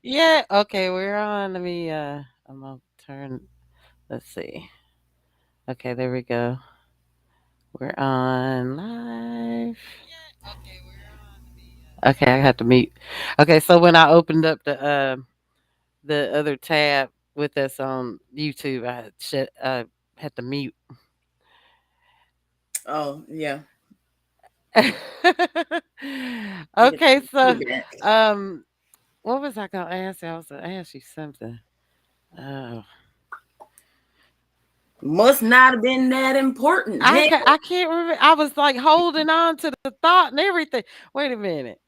Yeah, okay, we're on. Let me I'm gonna turn, let's see. Okay, there we go. We're on live. Okay, I had to mute. Okay, so when I opened up the other tab with us on YouTube, I had to mute. Oh, yeah. I get Okay, so feedback. um what was I gonna ask you? I was gonna ask you something. Oh, Must not have been that important. Hey. I can't remember. I was like holding on to the thought and everything. Wait a minute.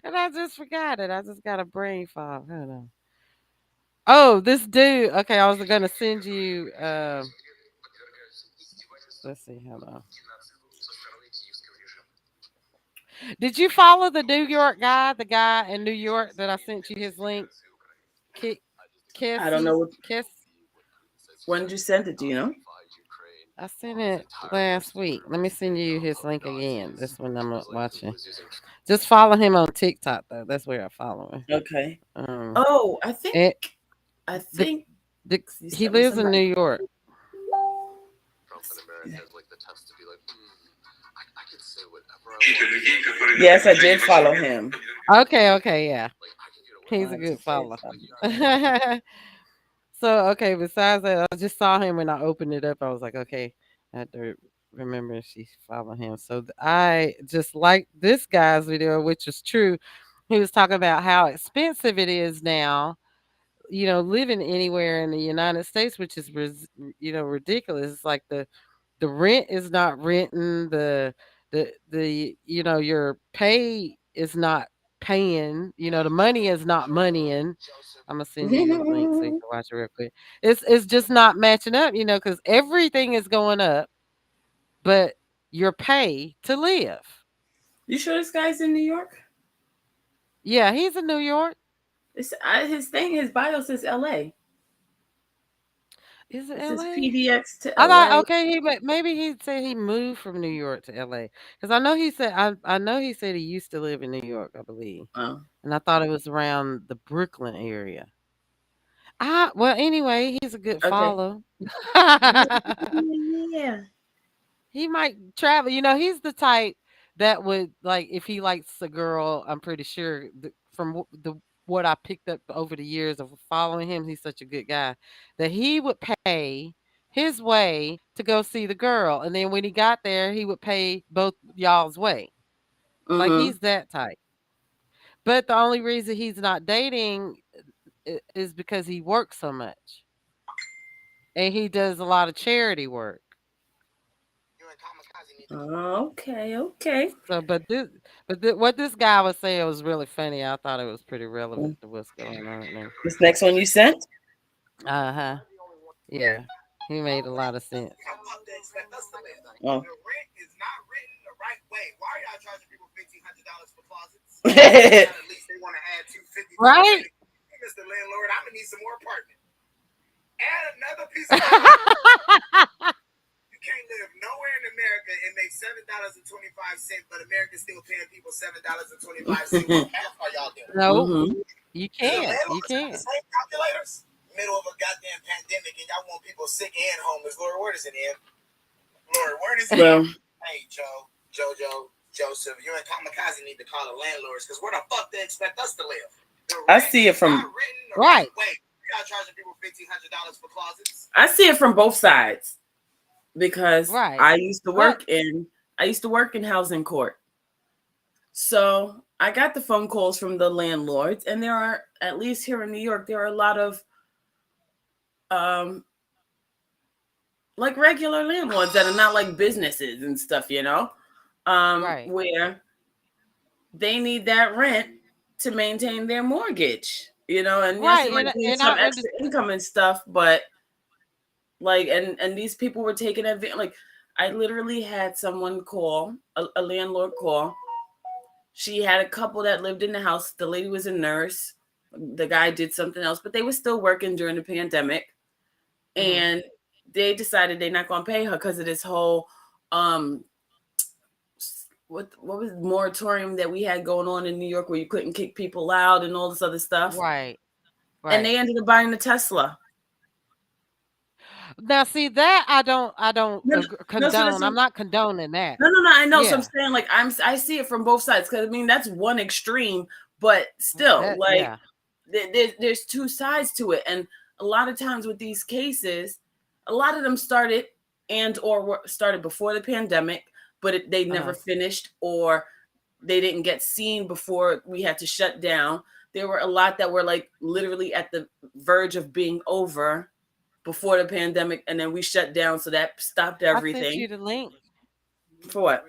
And I just forgot it. I just got a brain fog. Hold on. Oh, this dude. Okay, I was gonna send you. Let's see. Hold on. Did you follow the New York guy? The guy in New York that I sent you his link. Ki- I don't Kissy know Kiss. when did you send it. Do you know? I sent it last week. Let me send you his link again. This one I'm not watching. Just follow him on TikTok though. That's where I follow him. Okay. Um, Oh, I think and I the, think you he sent me lives in somebody. New York. Yes, I did follow him. Okay, okay, yeah, he's a I good just did follow. follow him. So okay, besides that, I just saw him when I opened it up. I was like, okay, I had to remember she followed him. So I just like this guy's video, which is true. He was talking about how expensive it is now, living anywhere in the United States, which is ridiculous. It's like the rent is not renting, your pay is not paying, the money is not moneying. I'm gonna send you his link so you can watch it real quick. It's just not matching up, because everything is going up, but your pay to live. You sure this guy's in New York? Yeah, he's in New York. His thing, his bio says L.A. Is it It says LA? PDX to I thought L.A. okay, maybe he said he moved from New York to LA. Because I know he said he used to live in New York, I believe. Oh, And I thought it was around the Brooklyn area. Well, anyway, he's a good okay. follow. Yeah. He might travel. He's the type that would like if he likes a girl. I'm pretty sure what I picked up over the years of following him, he's such a good guy that he would pay his way to go see the girl, and then when he got there, he would pay both y'all's way. Like Mm-hmm. he's that type. But the only reason he's not dating is because he works so much and he does a lot of charity work. Okay, okay. So, what this guy was saying was really funny. I thought it was pretty relevant Mm. to what's going on now. This next one you sent? Uh huh. Yeah, he made a lot of sense. Oh. Right? No, Mm-hmm. you can't. You can't. Well, I see it from Right. I see it from both sides because Right. Well, I used to work in housing court. So I got the phone calls from the landlords, and there are, at least here in New York, there are a lot of um like regular landlords that are not like businesses and stuff, right. where they need that rent to maintain their mortgage, and yes, Right. it might be And some I extra understand. income and stuff, but like, and these people were taking advantage. Like, I literally had someone call, a landlord call. She had a couple that lived in the house. The lady was a nurse. The guy did something else, but they were still working during the pandemic. Mhm. And they decided they're not going to pay her because of this whole um what was the moratorium that we had going on in New York where you couldn't kick people out and all this other stuff, Right. and Right. they ended up buying the Tesla. Now see that I don't No, no, so that's condone. I'm not condoning that. no, no, no. I know. So I'm Yeah. saying, like, I see it from both sides because I mean that's one extreme, but still, That like, yeah. there's two sides to it, and a lot of times with these cases, a lot of them started and or were started before the pandemic, but they never Uh-huh. finished or they didn't get seen before we had to shut down. There were a lot that were like literally at the verge of being over before the pandemic, and then we shut down, so that stopped I sent everything. you the link. For what?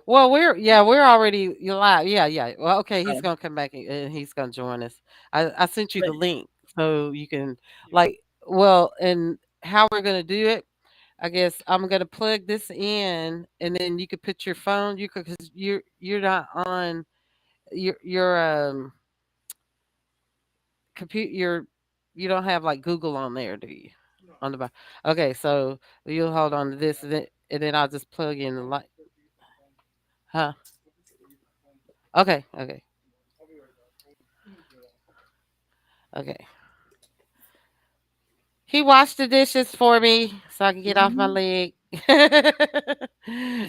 Well, we're already you live. Yeah, yeah. Well, okay, he's Oh, gonna come back and he's gonna join us. I sent you but the link so you can like well and how we're gonna do it. I guess I'm gonna plug this in and then you could put your phone. You could because you're not on your compute your you don't have like Google on there, do you? On the back. Okay, so you'll hold on to this and then I'll just plug in the light. Huh? Okay, okay, okay. He washed the dishes for me so I can get off my mhm. leg.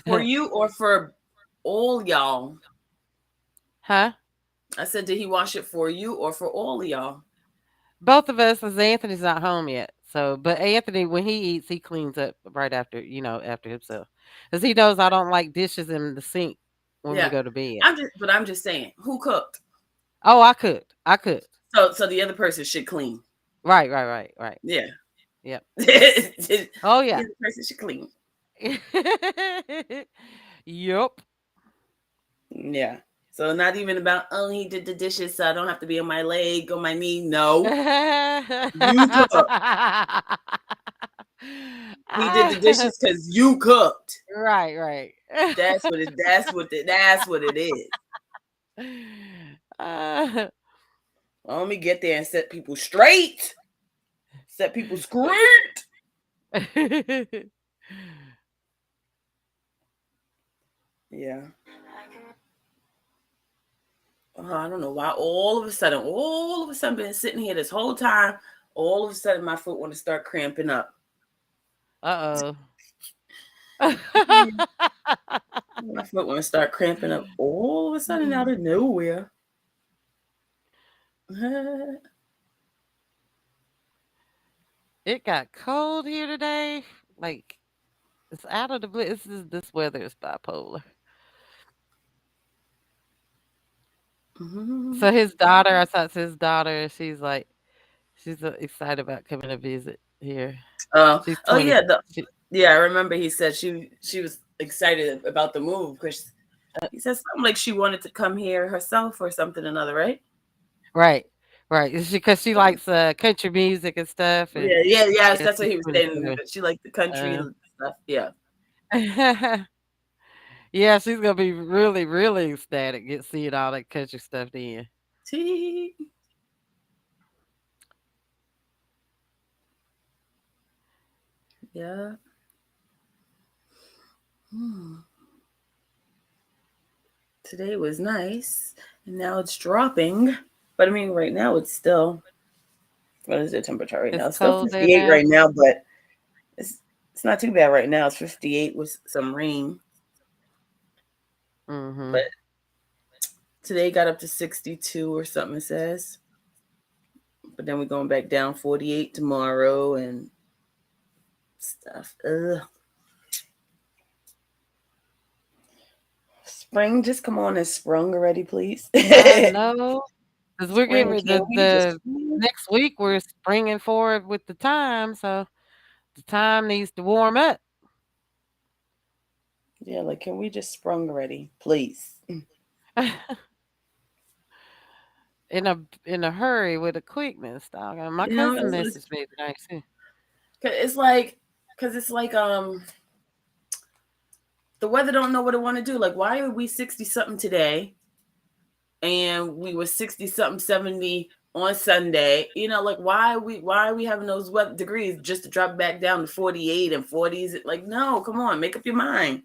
For you or for all y'all? Huh? I said, did he wash it for you or for all of y'all? Both of us, as Anthony's not home yet. So, but Anthony, when he eats, he cleans up right after, after himself. Because he knows I don't like dishes in the sink when we Yeah, go to bed. I'm just saying, who cooked? Oh, I cooked. I cooked. So the other person should clean. Right, right, right, right. Yeah, Yep. the Oh, yeah. other person should clean. Yup. Yeah. So not even about, oh, he did the dishes, so I don't have to be on my leg, on my knee. No, you cook. He did the dishes because you cooked. Right, right. That's what it. That's what it is. Uh, Well, let me get there and set people straight. Set people straight. Yeah. Oh, I don't know why. All of a sudden, been sitting here this whole time. All of a sudden, my foot want to start cramping up. Uh-oh. Yeah. My foot want to start cramping up all of a sudden out of nowhere. It got cold here today. Like it's out of the blue. This weather is bipolar. Mhm. So his daughter, I talked to his daughter. She's like, she's excited about coming to visit here. She's Oh 20. yeah, She, yeah. I remember he said she was excited about the move because he said something like she wanted to come here herself or something or another, right? right, right. Because she likes country music and stuff, and Yeah, yeah, yes. yeah, That's what she's he was saying. 22. She liked the country Uh, stuff. Yeah. yeah, she's gonna be really, really ecstatic get seeing all that country stuff then. Tee. Yeah. Hmm. Today was nice, and now it's dropping. But I mean, right now it's still, what is the temperature right now? It's It's still cold there 58 now. right now, but it's it's not too bad right now. It's 58 with some rain, Hmm. but today got up to 62 or something. It says, but then we're going back down 48 tomorrow and stuff. Ugh. Spring, just come on and sprung already, please. I know. 'Cause we're getting Spring, ready can we just? the next week, we're springing forward with the time, so the time needs to warm up. Yeah, like, can we just sprung already, please? In a hurry with a quickness, dog. And my You know, cousin that's what it's, messaged me today too. 'cause it's like, because it's like, the weather don't know what it want to do. Like, why are we 60 something today, and we were 60 something 70 on Sunday? You know, like why are we having those weather degrees just to drop back down to 48 and 40s? Like, no, come on, make up your mind.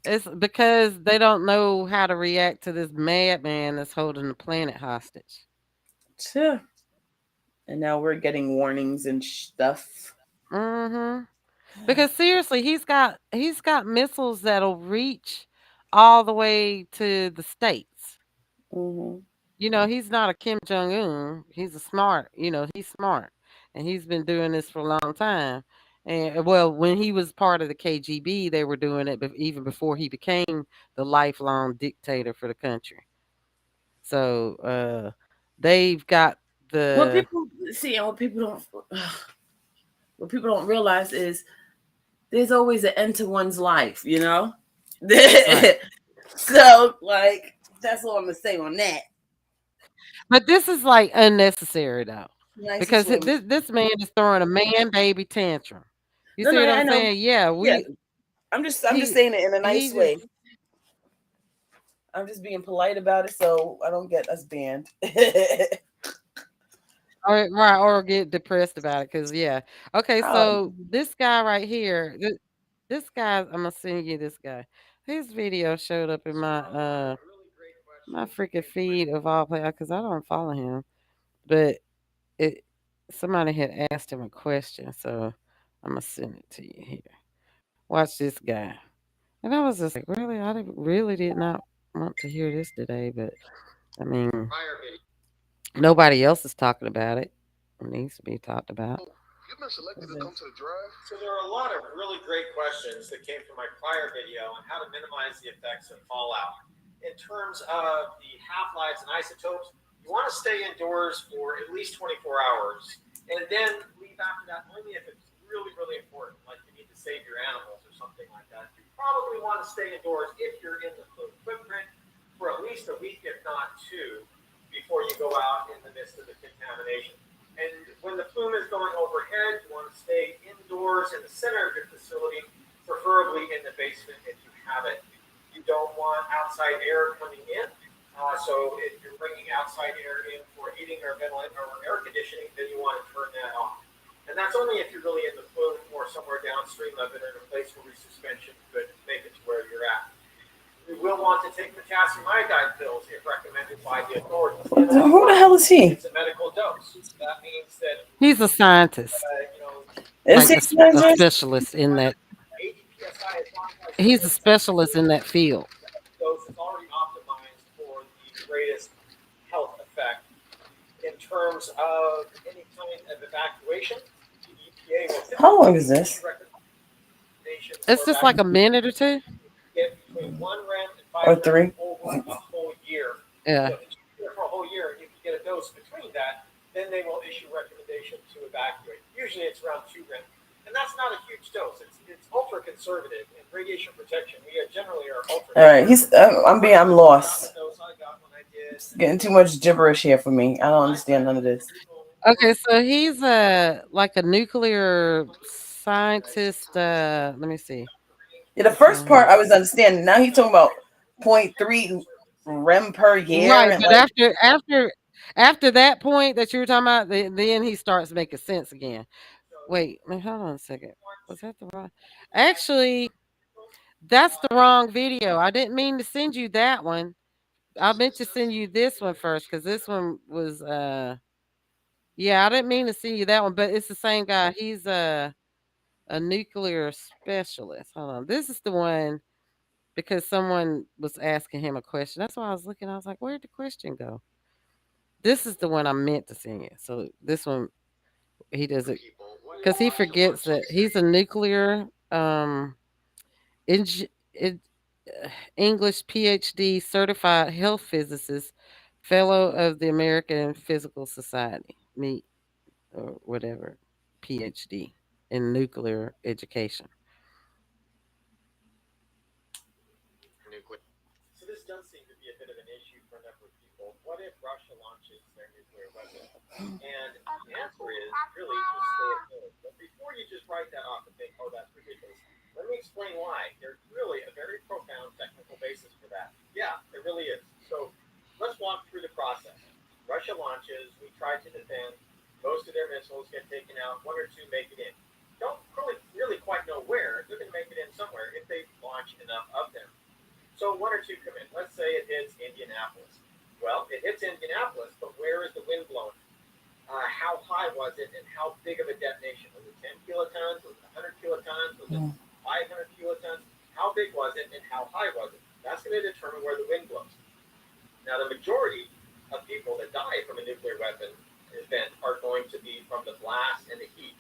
It's because they don't know how to react to this madman that's holding the planet hostage. Tuh. And now we're getting warnings and stuff. Mhm. Because seriously, he's got missiles that'll reach all the way to the states. Hmm. He's not a Kim Jong Un. He's a smart. He's smart, and he's been doing this for a long time. And well, when he was part of the KGB, they were doing it, even before he became the lifelong dictator for the country. So they've got What the people see and what people don't realize is there's always an end to one's life, you know? right. So, like, that's all I'm gonna say on that. But this is like unnecessary though, Nicest because way. this man is throwing a man baby tantrum. You No, see no, what I I'm know. saying? Yeah, Yeah, we I'm just he saying it in a he nice just way. I'm just being polite about it so I don't get us banned. or get depressed about it because yeah. Okay, Oh, so this guy right here, this guy, I'm gonna send you this guy. His video showed up in my freaking feed of all play because I don't follow him, but it somebody had asked him a question, so I'm gonna send it to you here. Watch this guy. And I was just like, really? Really did not want to hear this today, but I mean, nobody else is talking about it. It needs to be talked about. You've been selected to come to the drive. So there are a lot of really great questions that came from my prior video on how to minimize the effects of fallout. In terms of the half-lives and isotopes, you want to stay indoors for at least 24 hours and then leave after that only if it's really, really important, like you need to save your animals or something like that. You probably want to stay indoors if you're in the footprint for at least a week, if not two, before you go out in the midst of the contamination. And when the plume is going overhead, you want to stay indoors in the center of your facility, preferably in the basement if you have it. You don't want outside air coming in. So if you're bringing outside air in for heating or ventilation or air conditioning, then you want to turn that off. And that's only if you're really in the plume or somewhere downstream of it in a place where resuspension could make it to where you're at. You will want to take potassium iodide pills if recommended by the authorities. who the hell is he? It's a medical dose. That means that He's a scientist, you know, Is like he a Spencer? specialist in that. 80 psi as long as you He's a get 70 specialist in that field. dose is already optimized for the greatest health effect. In terms of any kind of evacuation, the EPA will How long typically is this? issue recommendations It's for just like a evacuation. minute or two. Get between 1 rem and Or 5 rem three? over a whole year. Yeah. So if it's here for a whole year and you can get a dose between that, then they will issue recommendation to evacuate. Usually it's around 2 rem. And that's not a huge dose. It's ultra conservative in radiation protection. We are generally are ultra. All right, he's. I'm lost. Dose I got when I did. It's getting too much gibberish here for me. I don't understand none of this. Okay, so he's a nuclear scientist. Let me see. Yeah, the first Uh, part I was understanding. Now he's talking about point 0.3 rem per year, right, and but like, after that point that you were talking about, then he starts making sense again. Wait, hold on a second. Was that the wrong? Actually, that's the wrong video. I didn't mean to send you that one. I meant to send you this one first because this one was yeah, I didn't mean to send you that one, but it's the same guy. He's a nuclear specialist. Hold on. This is the one because someone was asking him a question. That's why I was looking. I was like, where'd the question go? This is the one I meant to send you. So this one he does it because he forgets that he's a nuclear eng- en- English PhD certified health physicist, fellow of the American Physical Society, me or whatever, PhD in nuclear education. So this does seem to be a bit of an issue for a number of people. What if Russia launches their nuclear weapon? And the answer is really just stay at home. But before you just write that off and think, oh, that's ridiculous, let me explain why. There's really a very profound technical basis for that. Yeah, there really is. So let's walk through the process. Russia launches, we try to defend, most of their missiles get taken out, one or two make it in. Don't really quite know where, they're going to make it in somewhere if they launch enough of them. So one or two come in. Let's say it hits Indianapolis. Well, it hits Indianapolis, but where is the wind blowing? How high was it, and how big of a detonation? Was it 10 kilotons? Was it 100 kilotons? Was it 500 kilotons? How big was it, and how high was it? That's going to determine where the wind blows. Now, the majority of people that die from a nuclear weapon event are going to be from the blast and the heat.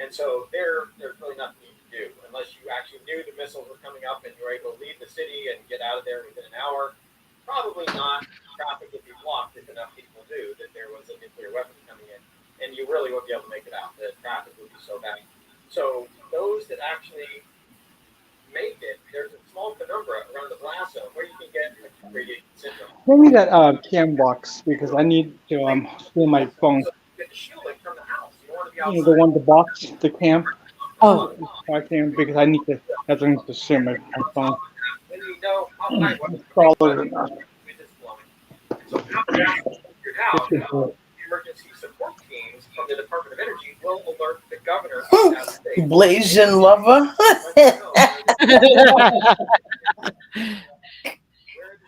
And so there's really nothing you can do unless you actually knew the missiles were coming up and you were able to leave the city and get out of there within an hour. Probably not. Traffic would be blocked if enough people knew that there was a nuclear weapon coming in, and you really wouldn't be able to make it out. The traffic would be so bad. So those that actually make it, there's a small penumbra around the blast zone where you can get radiation syndrome. Give me that cam box because I need to steal my phone. So you get the shielding from the house. You don't want to be outside. You know, the one, the box, the cam. Oh, I can because I need to. That's going to steal my phone. When you know how high it was, Follow it. so after that, your house, the emergency support teams from the Department of Energy will alert the governor of that state. Blasian lover. Let you know where the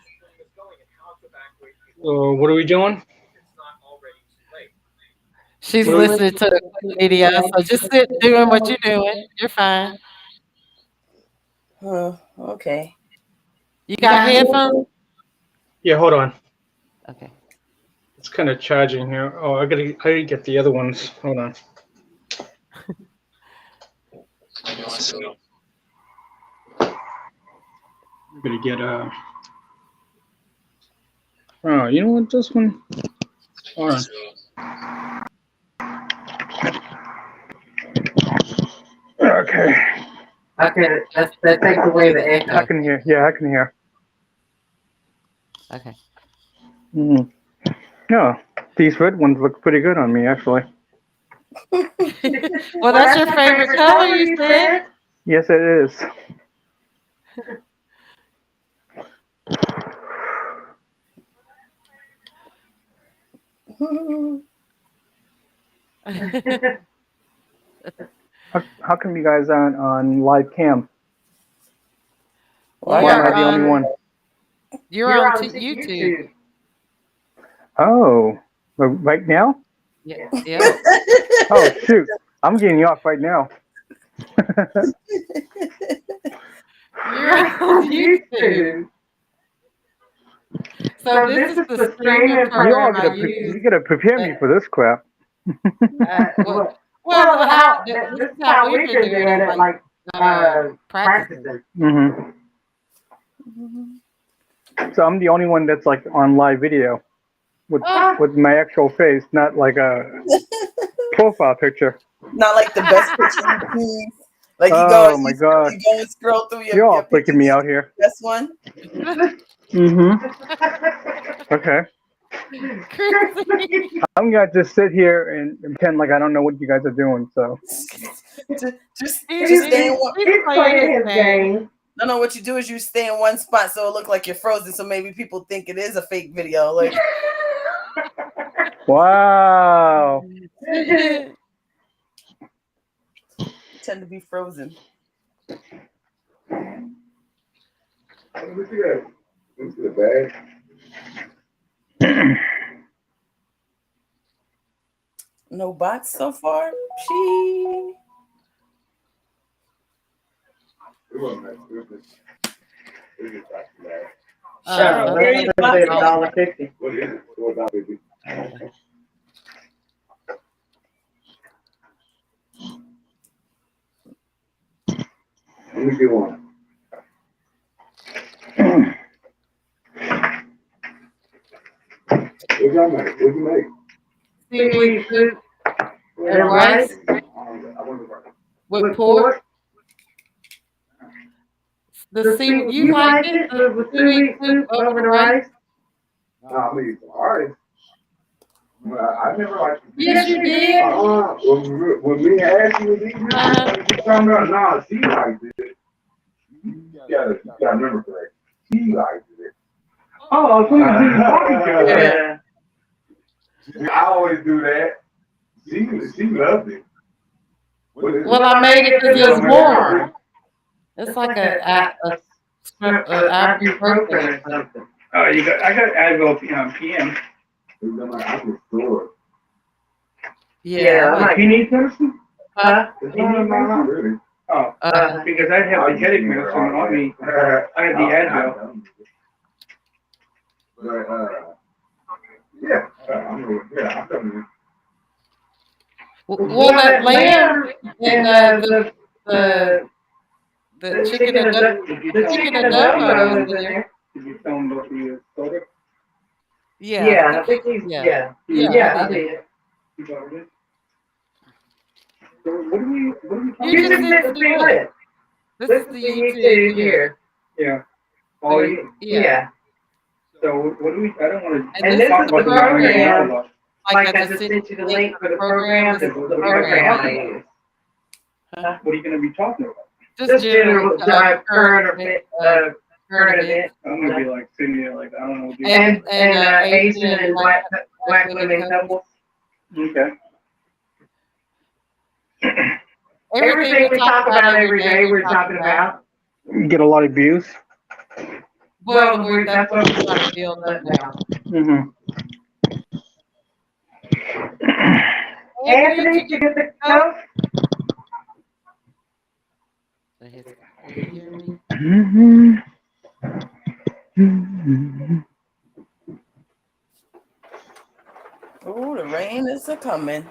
stream is going and how to evacuate people. So what are we doing? It's not already too late. She's listening to the video, so just sit doing what you're doing. You're fine. Okay. You got headphones? Yeah, hold on. Okay. It's kind of charging here. Oh, I gotta get the other ones. Hold on. I'm gonna get oh, you know what? This one. Hold on. Okay. Okay, that takes away the I echo. can hear. Yeah, I can hear. Okay. Yeah, these red ones look pretty good on me, actually. Well, that's your favorite color, you said? Yes, it is. How come you guys aren't on live cam? Well, Why am I the only one? You're on YouTube. Oh, right now? Yeah. Oh, shoot. I'm getting you off right now. You're on YouTube. So this is the streaming program I use. You gotta prepare me for this crap. Well, this is how we've been doing it, like practicing. Mm-hmm. So I'm the only one that's like on live video with my actual face, not like a profile picture. Not like the best picture you see. Like you Oh my God. You go and scroll through You're all freaking me out here. Best one. Mm-hmm. Okay. I'm gonna just sit here and pretend like I don't know what you guys are doing. So just stay in one. He's playing his game. No. What you do is you stay in one spot so it look like you're frozen. So maybe people think it is a fake video. Like, wow. tend to be frozen. Let me see that. Let me see the bag. No bots so far. She. It wasn't that stupid. It was like that. $1.50. What is it? $4.50. Let me get one. What y'all make? What you make? Seaweed soup and rice with pork. The seaweed, you like it? The seaweed soup over the rice? No, I'm gonna eat some rice. I never liked it. Yes, you did. When me and Ashley was eating it, she told me, no, she liked it. You gotta remember correct. She liked it. Oh, so Yeah. I always do that. She loved it. Well, I made it because it's warm. It's like a strip of ibuprofen or something. Oh, I got Advil PM. Yeah, Like, you need medicine? huh? Not really. Oh, because I have the headache medicine on me. I have the Advil. But, yeah, I'm telling you. Well, that lamb and the chicken and Adobo is in there. Did you tell him about the soda? Yeah, I think he's yeah, I did. You got it? So what are we talking You about? just didn't see it. This is the YouTube here. Yeah. Oh, Yeah. So what do we? I don't want to. And this talk is the about program. Like I just sent you the link for the program. This is the program I use. What are you going to be talking about? Just general current events. I'm going to be like sitting there like, I don't know. And Asian and black women couples. Okay. Everything we talk about every day, we're talking about. You get a lot of views. Well, that's what we're trying to build up now. Mm-hmm. Anthony, did you get the coat? Mm-hmm. Mm-hmm. Oh, the rain is a coming.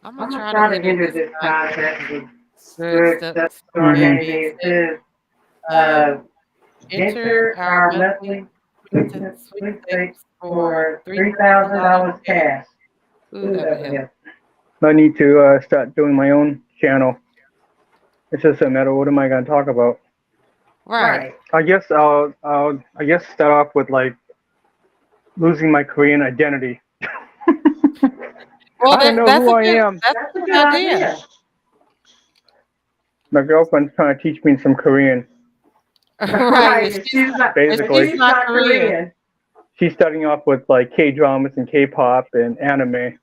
I'm gonna try to enter this contact with stuff. Enter our monthly sweepstakes for $3,000 cash. Ooh, that would help. I need to start doing my own channel. It's just a matter of what am I going to talk about. Right. I guess I'll start off with like losing my Korean identity. Well, I don't know who I am. That's a good idea. My girlfriend's trying to teach me some Korean. Right. Basically, She's not Korean. She's starting off with like K-dramas and K-pop and anime.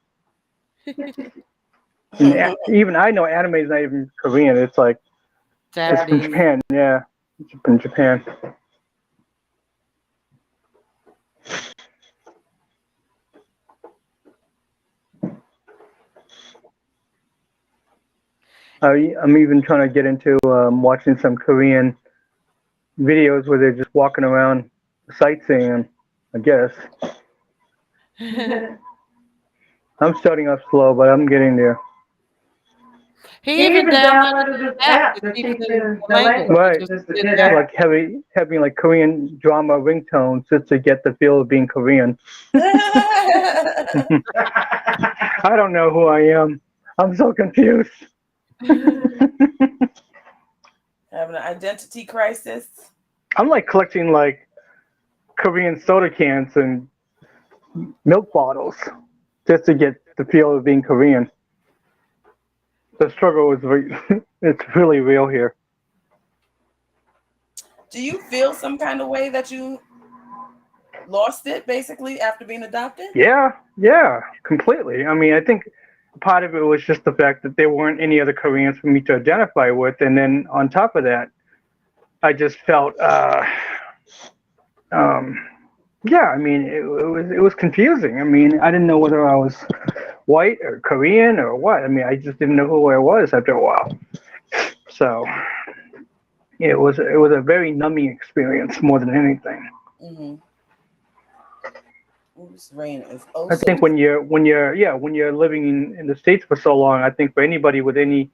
And even I know anime is not even Korean. It's like it's from Japan. Yeah, it's from Japan. I'm even trying to get into watching some Korean videos where they're just walking around sightseeing, I guess. I'm starting off slow, but I'm getting there. He even downloaded this app to teach the language. Right. Like having like Korean drama ringtones just to get the feel of being Korean. I don't know who I am. I'm so confused. Having an identity crisis. I'm like collecting like Korean soda cans and milk bottles just to get the feel of being Korean. The struggle is it's really real here. Do you feel some kind of way that you lost it basically after being adopted? Yeah, completely. I mean, I think part of it was just the fact that there weren't any other Koreans for me to identify with, and then on top of that, I just felt, yeah. I mean, it was confusing. I mean, I didn't know whether I was white or Korean or what. I mean, I just didn't know who I was after a while. So it was a very numbing experience more than anything. Mm-hmm. This rain is I think when you're living in the States for so long, I think for anybody with any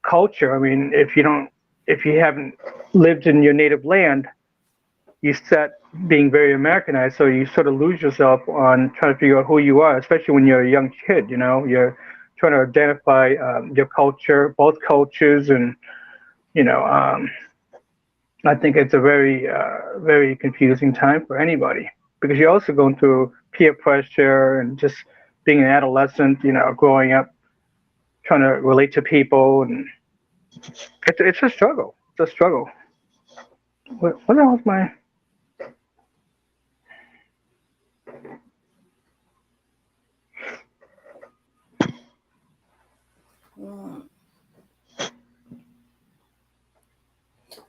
culture, I mean, if you haven't lived in your native land, you start being very Americanized, so you sort of lose yourself on trying to figure out who you are, especially when you're a young kid. You know, you're trying to identify your culture, both cultures, and I think it's a very very confusing time for anybody because you're also going through peer pressure and just being an adolescent, growing up, trying to relate to people, and it's a struggle. It's a struggle. What the hell is my?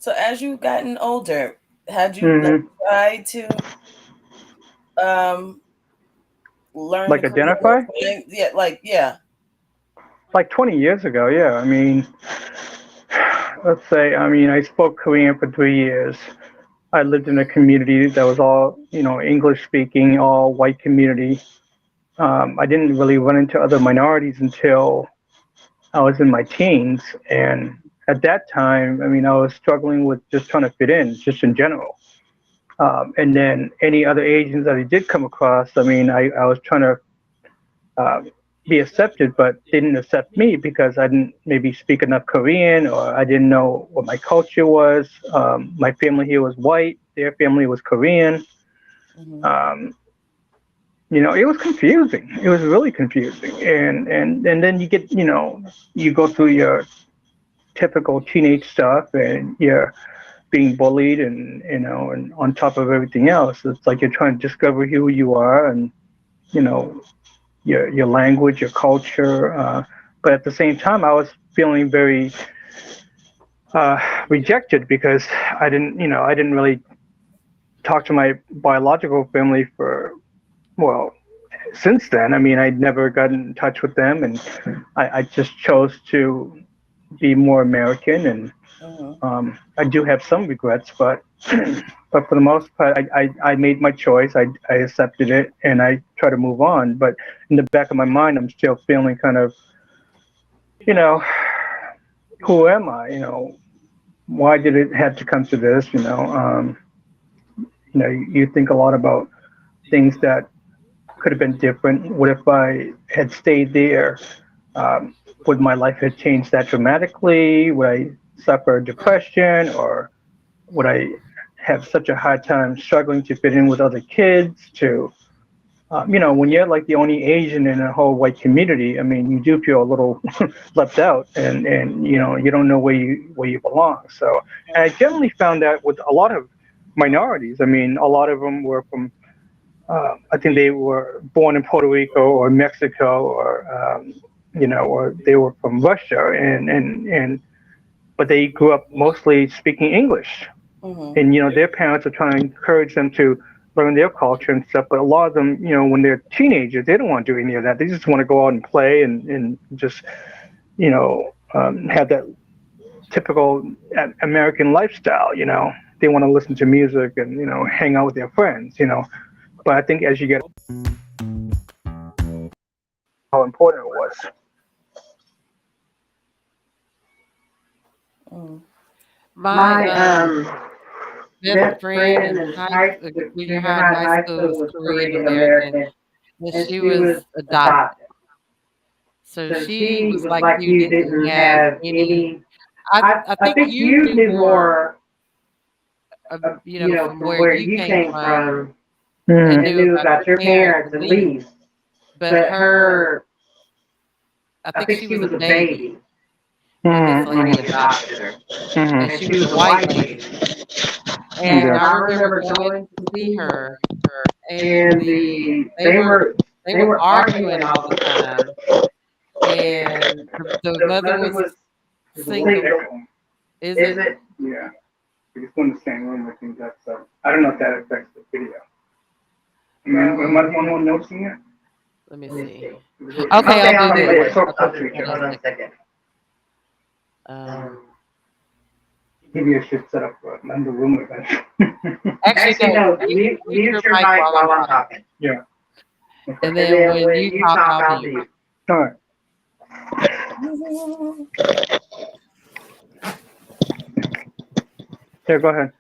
So as you've gotten older, had you Hmm. tried to um learn the Like Korean identify? thing? Yeah, like yeah. Like 20 years ago, yeah. I mean, let's say, I mean, I spoke Korean for 3 years. I lived in a community that was all, English speaking, all white community. I didn't really run into other minorities until I was in my teens. And at that time, I mean, I was struggling with just trying to fit in, just in general. And then any other Asians that I did come across, I mean, I was trying to uh, be accepted, but they didn't accept me because I didn't maybe speak enough Korean or I didn't know what my culture was. My family here was white, their family was Korean. Mm-hmm. Um, it was confusing. It was really confusing. And then you get, you go through your typical teenage stuff and you're being bullied and on top of everything else, it's like you're trying to discover who you are and, you know, your language, your culture. But at the same time, I was feeling very rejected because I didn't really talk to my biological family for, well, since then. I mean, I'd never gotten in touch with them, and I just chose to be more American. And Mm-hmm. I do have some regrets, but but for the most part, I made my choice. I accepted it, and I try to move on. But in the back of my mind, I'm still feeling kind of, you know, who am I? Why did it have to come to this? You think a lot about things that could have been different. What if I had stayed there? Um, would my life have changed that dramatically? Would I suffer depression, or would I have such a hard time struggling to fit in with other kids? When you're like the only Asian in a whole white community, I mean, you do feel a little left out, and you don't know where you belong. So, and I generally found that with a lot of minorities. I mean, a lot of them were from, I think they were born in Puerto Rico or Mexico, or they were from Russia, and but they grew up mostly speaking English, Mm-hmm. and their parents are trying to encourage them to learn their culture and stuff. But a lot of them, when they're teenagers, they don't want to do any of that. They just want to go out and play and just have that typical American lifestyle. They want to listen to music and hang out with their friends. But I think as you get how important it was. Mm-hmm. My My best best friend friend in in junior junior high and high and high high school school was was Korean Korean American, American, and and she she was was adopted. adopted. So So she she was was like like you, you, didn't didn't have have any. any. I I I think think you you knew knew more, more, from from where where you you came came from from, and Mm-hmm. and knew knew about about your your parents parents at at least. least. But But her, her, I I think think she she was a was a baby baby when this when Mm-hmm. this lady lady adopted adopted her, her, and Mm-hmm. and she she was a was a white white lady. lady. And And Yeah. I I remember remember going going to to see see her, her, and and they they were were they they were were arguing arguing all the all the time, time, and and the the mother mother was was single. single. Is Is it? it? Yeah. Because we're in the same room. I think that's. I don't know if that affects the video. I mean, am I the only one noticing it? Let me Let me see. see. Okay, I'll Okay, do I'll do this. this. Okay, I'll do hold it. on a Hold on a second. second. Um, Um, Maybe I should set up another room event. Actually, actually, no. no. Mute your Mute your mic mic while I'm while I'm talking, talking, Yeah. Okay. and and then then when when you you talk, talk, I'll I'll mute. mute. All right. Yeah. Go ahead.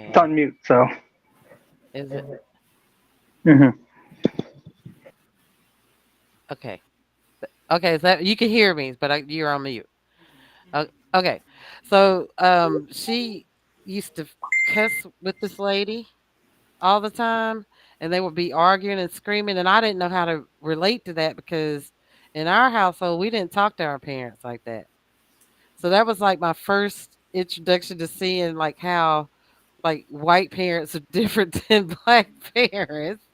It's Okay. on mute. So. Is it Mm-hmm. okay? Okay, so you can hear me, but you're on mute. Okay, so she used to cuss with this lady all the time, and they would be arguing and screaming, and I didn't know how to relate to that because in our household we didn't talk to our parents like that. So that was like my first introduction to seeing like how like white parents are different than black parents.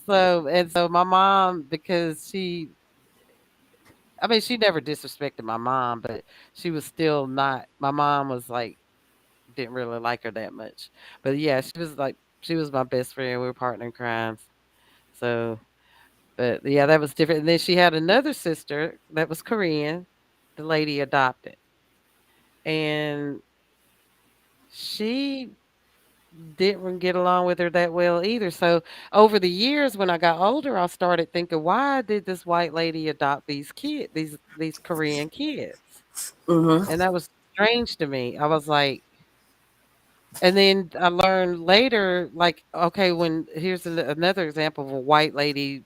So and so my mom, because she I mean, she never disrespected my mom, but she was still not. My mom was like didn't really like her that much. But yeah, she was my best friend. We were partner in crimes. So, but yeah, that was different. And then she had another sister that was Korean. The lady adopted, and she didn't get along with her that well either. So over the years, when I got older, I started thinking, why did this white lady adopt these Korean kids? Mm-hmm. And that was strange to me. I was like, and then I learned later, like, okay, when here's another example of a white lady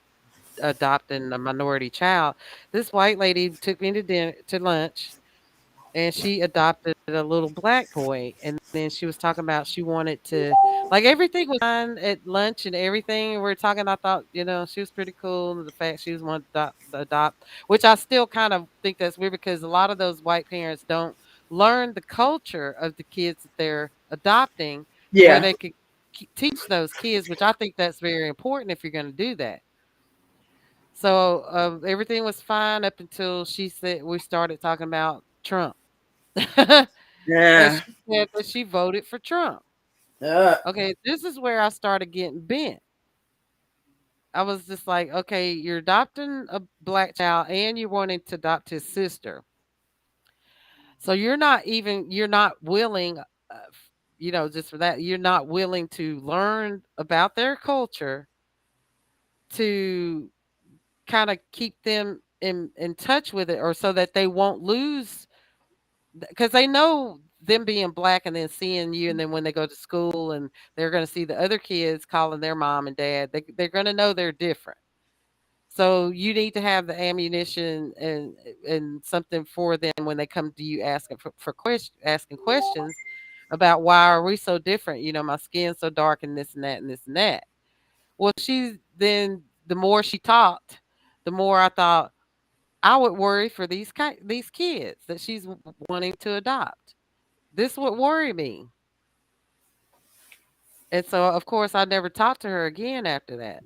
adopting a minority child. This white lady took me to dinner to lunch, and she adopted a little black boy. And then she was talking about she wanted to, like, everything was fine at lunch and everything. We were talking. I thought, she was pretty cool. The fact she was wanting to adopt, which I still kind of think that's weird because a lot of those white parents don't learn the culture of the kids that they're adopting to where Yeah. they could teach those kids, which I think that's very important if you're going to do that. So everything was fine up until she said we started talking about Trump. And Yeah. she said that she voted for Trump. Uh, Okay, this is where I started getting bent. I was just like, okay, you're adopting a black child and you're wanting to adopt his sister. So you're not willing, just for that, you're not willing to learn about their culture to kind of keep them in touch with it or so that they won't lose because they know them being black and then seeing you and then when they go to school and they're going to see the other kids calling their mom and dad they're going to know they're different, so you need to have the ammunition and something for them when they come to you asking asking questions about why are we so different, my skin's so dark and this and that and this and that. Well, the more she talked, the more I thought I would worry for these kids that she's wanting to adopt. This would worry me. And so, of course, I never talked to her again after that.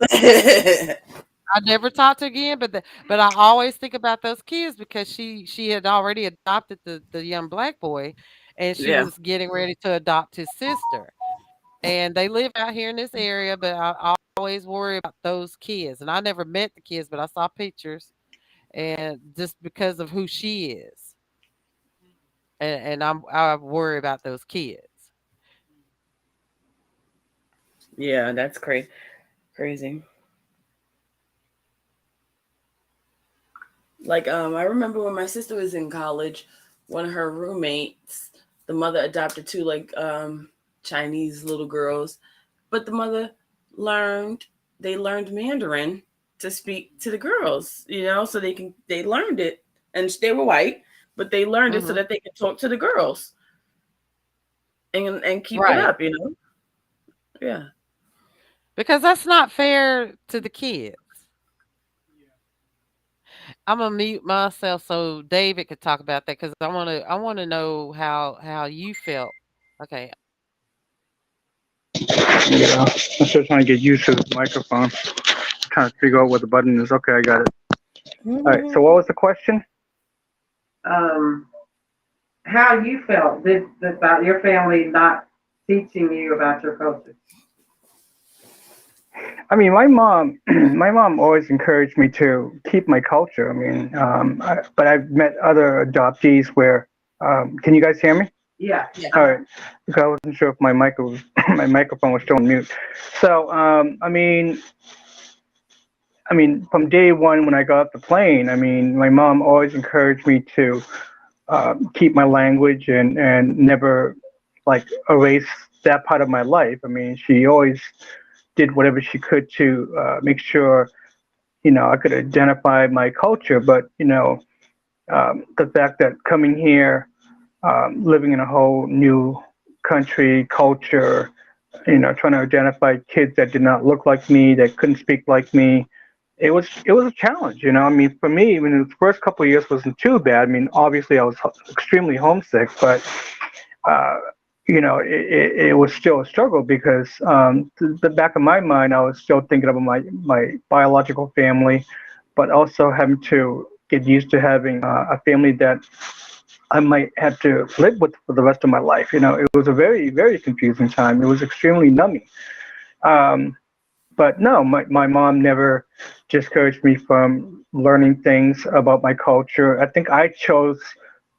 I never talked to her again, but I always think about those kids because she had already adopted the young black boy, and she yeah. was getting ready to adopt his sister. And they live out here in this area, but I always worry about those kids. And I never met the kids, but I saw pictures, and just because of who she is, and I worry about those kids. Yeah, that's crazy. Like, I remember when my sister was in college, one of her roommates, the mother adopted two like Chinese little girls, but the mother learned they learned Mandarin to speak to the girls, so they learned it, and they were white, but they learned it so Hmm. that they could talk to the girls and keep it Right. up. Yeah. Because that's not fair to the kids. I'm gonna mute myself so David could talk about that because I wanna know how you felt. Okay. Yeah, I'm still trying to get used to the microphone. Trying to figure out what the button is. Okay, I got it. All right. So what was the question? um, how you felt about your family not teaching you about your culture. I mean, my mom, my mom always encouraged me to keep my culture. I mean, but I've met other adoptees where, can you guys hear me? Yeah. All right, because I wasn't sure if my my microphone was still on mute. So, I mean, from day one when I got off the plane, I mean, my mom always encouraged me to keep my language and never like erase that part of my life. I mean, she always did whatever she could to make sure I could identify my culture. But the fact that coming here, living in a whole new country, culture, trying to identify kids that did not look like me, that couldn't speak like me, it was a challenge. I mean, for me, I mean, the first couple of years wasn't too bad. I mean, obviously, I was extremely homesick, but uh, it was still a struggle because the back of my mind, I was still thinking about my biological family, but also having to get used to having a family that I might have to live with for the rest of my life. You know, it was a very, very confusing time. It was extremely numbing. Um, but no, my mom never discouraged me from learning things about my culture. I think I chose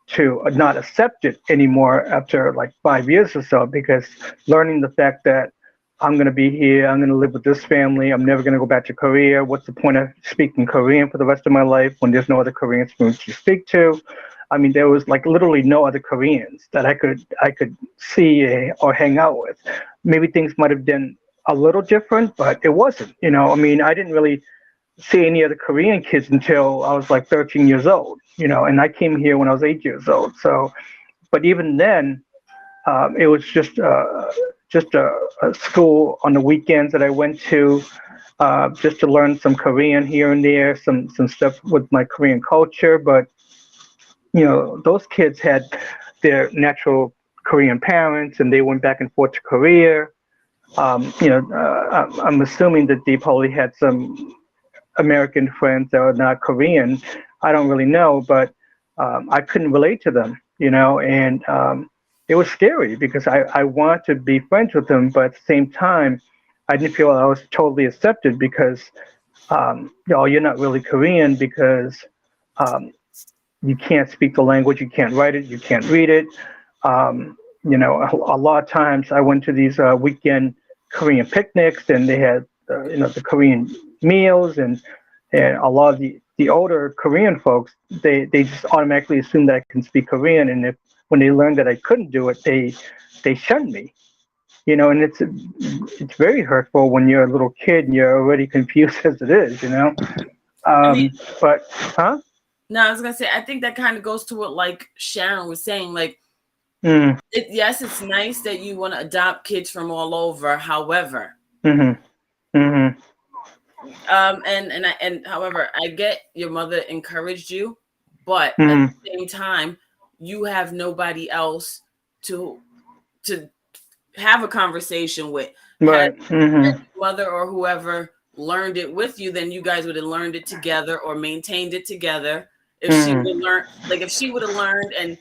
to not accept it anymore after like 5 years or so, because learning the fact that I'm going to be here, I'm going to live with this family, I'm never going to go back to Korea. What's the point of speaking Korean for the rest of my life when there's no other Koreans for me to speak to? I mean, there was like literally no other Koreans that I could see or hang out with. Maybe things might have been a little different, but it wasn't. You know, I mean, I didn't really see any other Korean kids until I was like 13 years old. You know, and I came here when I was 8 years old. So, but even then, it was just a school on the weekends that I went to, just to learn some Korean here and there, some stuff with my Korean culture. But you know, those kids had their natural Korean parents, and they went back and forth to Korea. You know, I'm assuming that they probably had some American friends that are not Korean. I don't really know, but I couldn't relate to them, you know, and it was scary because I wanted to be friends with them, but at the same time, I didn't feel I was totally accepted because, you know, you're not really Korean because um, you can't speak the language, you can't write it, you can't read it. You know, a lot of times I went to these weekend Korean picnics, and they had you know, the Korean meals, and a lot of the older Korean folks, they just automatically assume that I can speak Korean, and if when they learned that I couldn't do it, they shunned me. You know, and it's very hurtful when you're a little kid and you're already confused as it is. You know, I mean, but huh? no, I was gonna say, I think that kind of goes to what like Sharon was saying. Like, Mm, yes, it's nice that you want to adopt kids from all over. However, mhm, mhm, and however, I get your mother encouraged you, but at mhm. the same time, you have nobody else to to have a conversation with. Had Right. Mhm. your mother or whoever learned it with you, then you guys would have learned it together or maintained it together. If she would Mhm. have learned, like if she would have learned and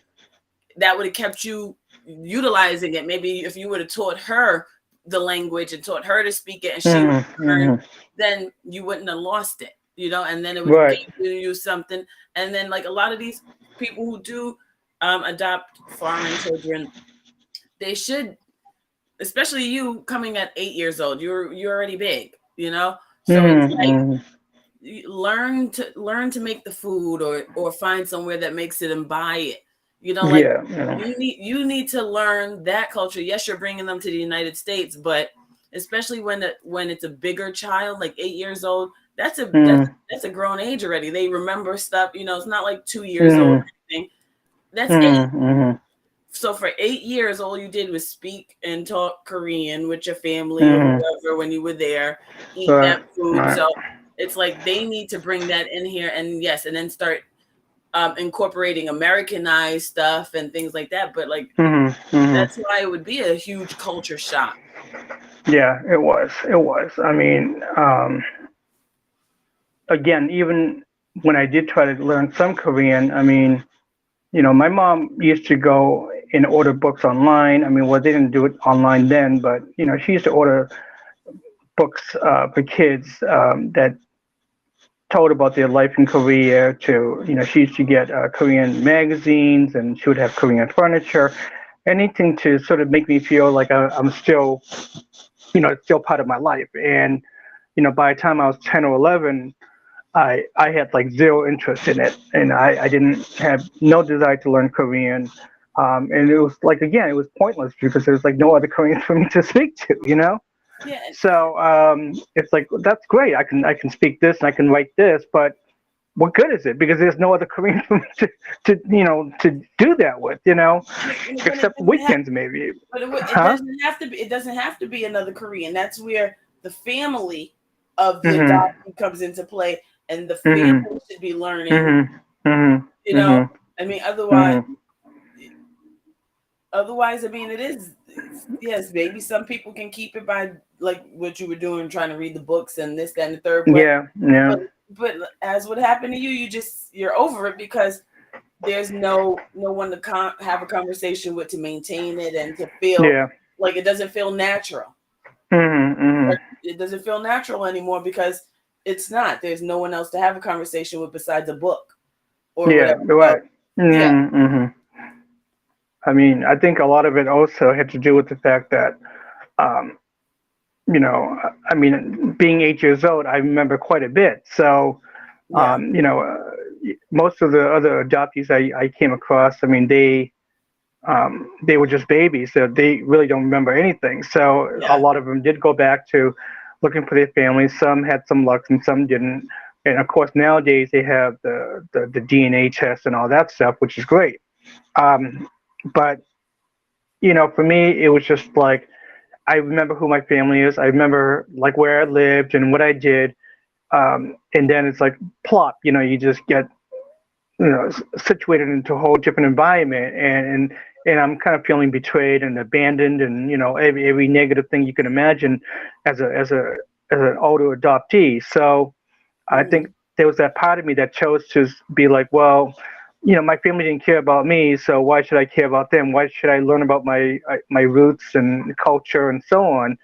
that would have kept you utilizing it. Maybe if you would have taught her the language and taught her to speak it and she would Mhm. have learned, Mhm. then you wouldn't have lost it, you know, and then it would have Right. given you something. And then like a lot of these people who do adopt foreign children, they should, especially you coming at 8 years old, you're already big, you know? So it's Mhm. like Mhm. learn to make the food or find somewhere that makes it and buy it. You know, like Yeah. Yeah. you need to learn that culture. Yes, you're bringing them to the United States, but especially when it's a bigger child, like 8 years old, that's a that's Mhm. that's a grown age already. They remember stuff. You know, it's not like 2 years old or Mhm. anything. That's eight. Mhm. Mhm. So for 8 years, all you did was speak and talk Korean with your family or Mhm. whoever when you were there, eat Right. that food. Right. So it's like they need to bring that in here, and yes, and then start incorporating Americanized stuff and things like that. But like Mhm. Mhm. that's why it would be a huge culture shock. Yeah. It was. It was. I mean, again, even when I did try to learn some Korean, I mean, you know, my mom used to go and order books online. I mean, well, they didn't do it online then, but you know, she used to order books for kids that told about their life in Korea. To you know, she used to get Korean magazines, and she would have Korean furniture, anything to sort of make me feel like I'm still, you know, it's still part of my life. And you know, by the time I was 10 or 11, I had like zero interest in it, and I didn't have no desire to learn Korean. And it was like again, it was pointless because there was like no other Korean for me to speak to, you know. Yeah, So it's like that's great. I can speak this and I can write this, but what good is it? Because there's no other Korean for me to you know to do that with, you know, but it except doesn't have, weekends maybe. but it Huh? doesn't have to be. It doesn't have to be another Korean. That's where the family of the Mhm. adoptee comes into play, and the Mhm. family should be learning. Mhm. Mhm. You know, Mhm. I mean, Mhm. otherwise, I mean, yes, maybe some people can keep it by like what you were doing, trying to read the books and this, that, and the third. But Yeah. Yeah. but as what happened to you, you're over it because there's no one to have a conversation with to maintain it and to feel Yeah. like it doesn't feel natural. It doesn't feel natural anymore because it's not. There's no one else to have a conversation with besides a book or Yeah, whatever. right. Yeah. I mean, I think a lot of it also had to do with the fact that, um, I mean, being 8 years old, I remember quite a bit. So, Yeah. most of the other adoptees I came across, I mean, they were just babies, so they really don't remember anything. So a Yeah. lot of them did go back to looking for their families. Some had some luck, and some didn't. And of course, nowadays they have the DNA test and all that stuff, which is great. Um, but for me, it was just like I remember who my family is. I remember like where I lived and what I did. And then it's like plop. You just get situated into a whole different environment, and I'm kind of feeling betrayed and abandoned, and every negative thing you can imagine as an older adoptee. So I think there was that part of me that chose to be like, well, my family didn't care about me, so why should I care about them? Why should I learn about my roots and culture and so on?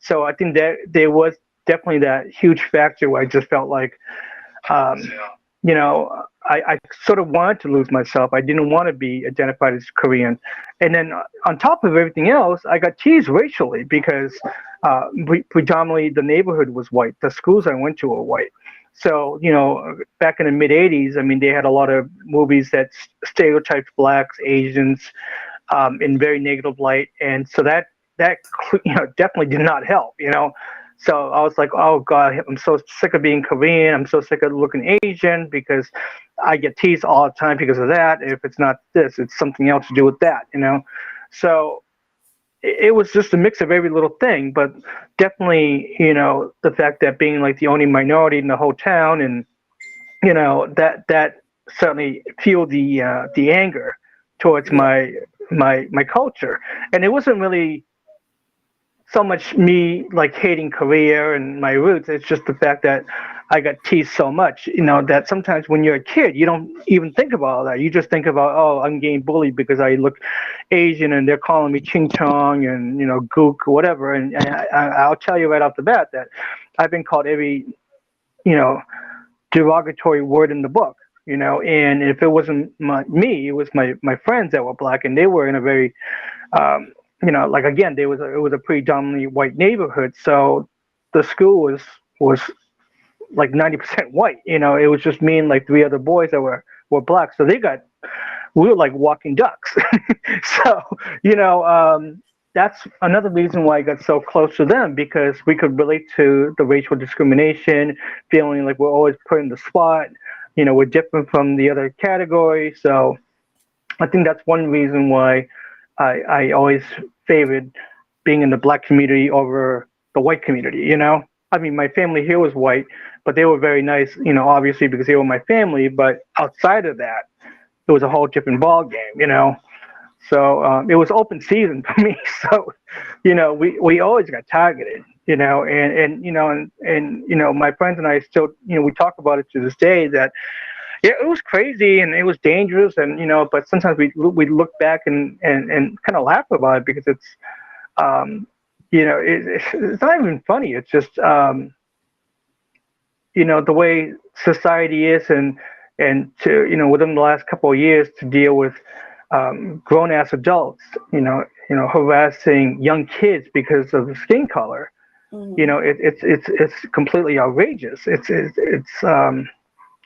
So I think that there was definitely that huge factor where I just felt like, um, I sort of wanted to lose myself. I didn't want to be identified as Korean. And then on top of everything else, I got teased racially because predominantly the neighborhood was white. The schools I went to were white. So, back in the mid 80s, I mean, they had a lot of movies that stereotyped blacks, Asians in very negative light. And so that definitely did not help. So I was like, oh God, I'm so sick of being Korean. I'm so sick of looking Asian because I get teased all the time because of that. If it's not this, it's something else to do with that. So it was just a mix of every little thing, but definitely, the fact that being like the only minority in the whole town, and that certainly fueled the anger towards my culture. And it wasn't really so much me like hating Korea and my roots. It's just the fact that I got teased so much, that sometimes when you're a kid, you don't even think about all that. You just think about, oh, I'm getting bullied because I look Asian and they're calling me Ching Chong and, Gook or whatever. And I'll tell you right off the bat that I've been called every, you know, derogatory word in the book. And if it wasn't me, it was my friends that were black, and they were in a very like again, it was a predominantly white neighborhood, so the school was like 90% white. It was just me and like three other boys that were black, so we were like walking ducks. So that's another reason why I got so close to them, because we could relate to the racial discrimination, feeling like we're always put in the spot. We're different from the other category, so I think that's one reason why I always favored being in the black community over the white community. I mean, my family here was white, but they were very nice, obviously because they were my family. But outside of that, it was a whole different ball game. So it was open season for me. So, we always got targeted. And my friends and I still, we talk about it to this day that yeah, it was crazy and it was dangerous, and but sometimes we look back and kind of laugh about it, because it's it's not even funny. It's just the way society is, and to within the last couple of years to deal with grown ass adults harassing young kids because of skin color. It's completely outrageous.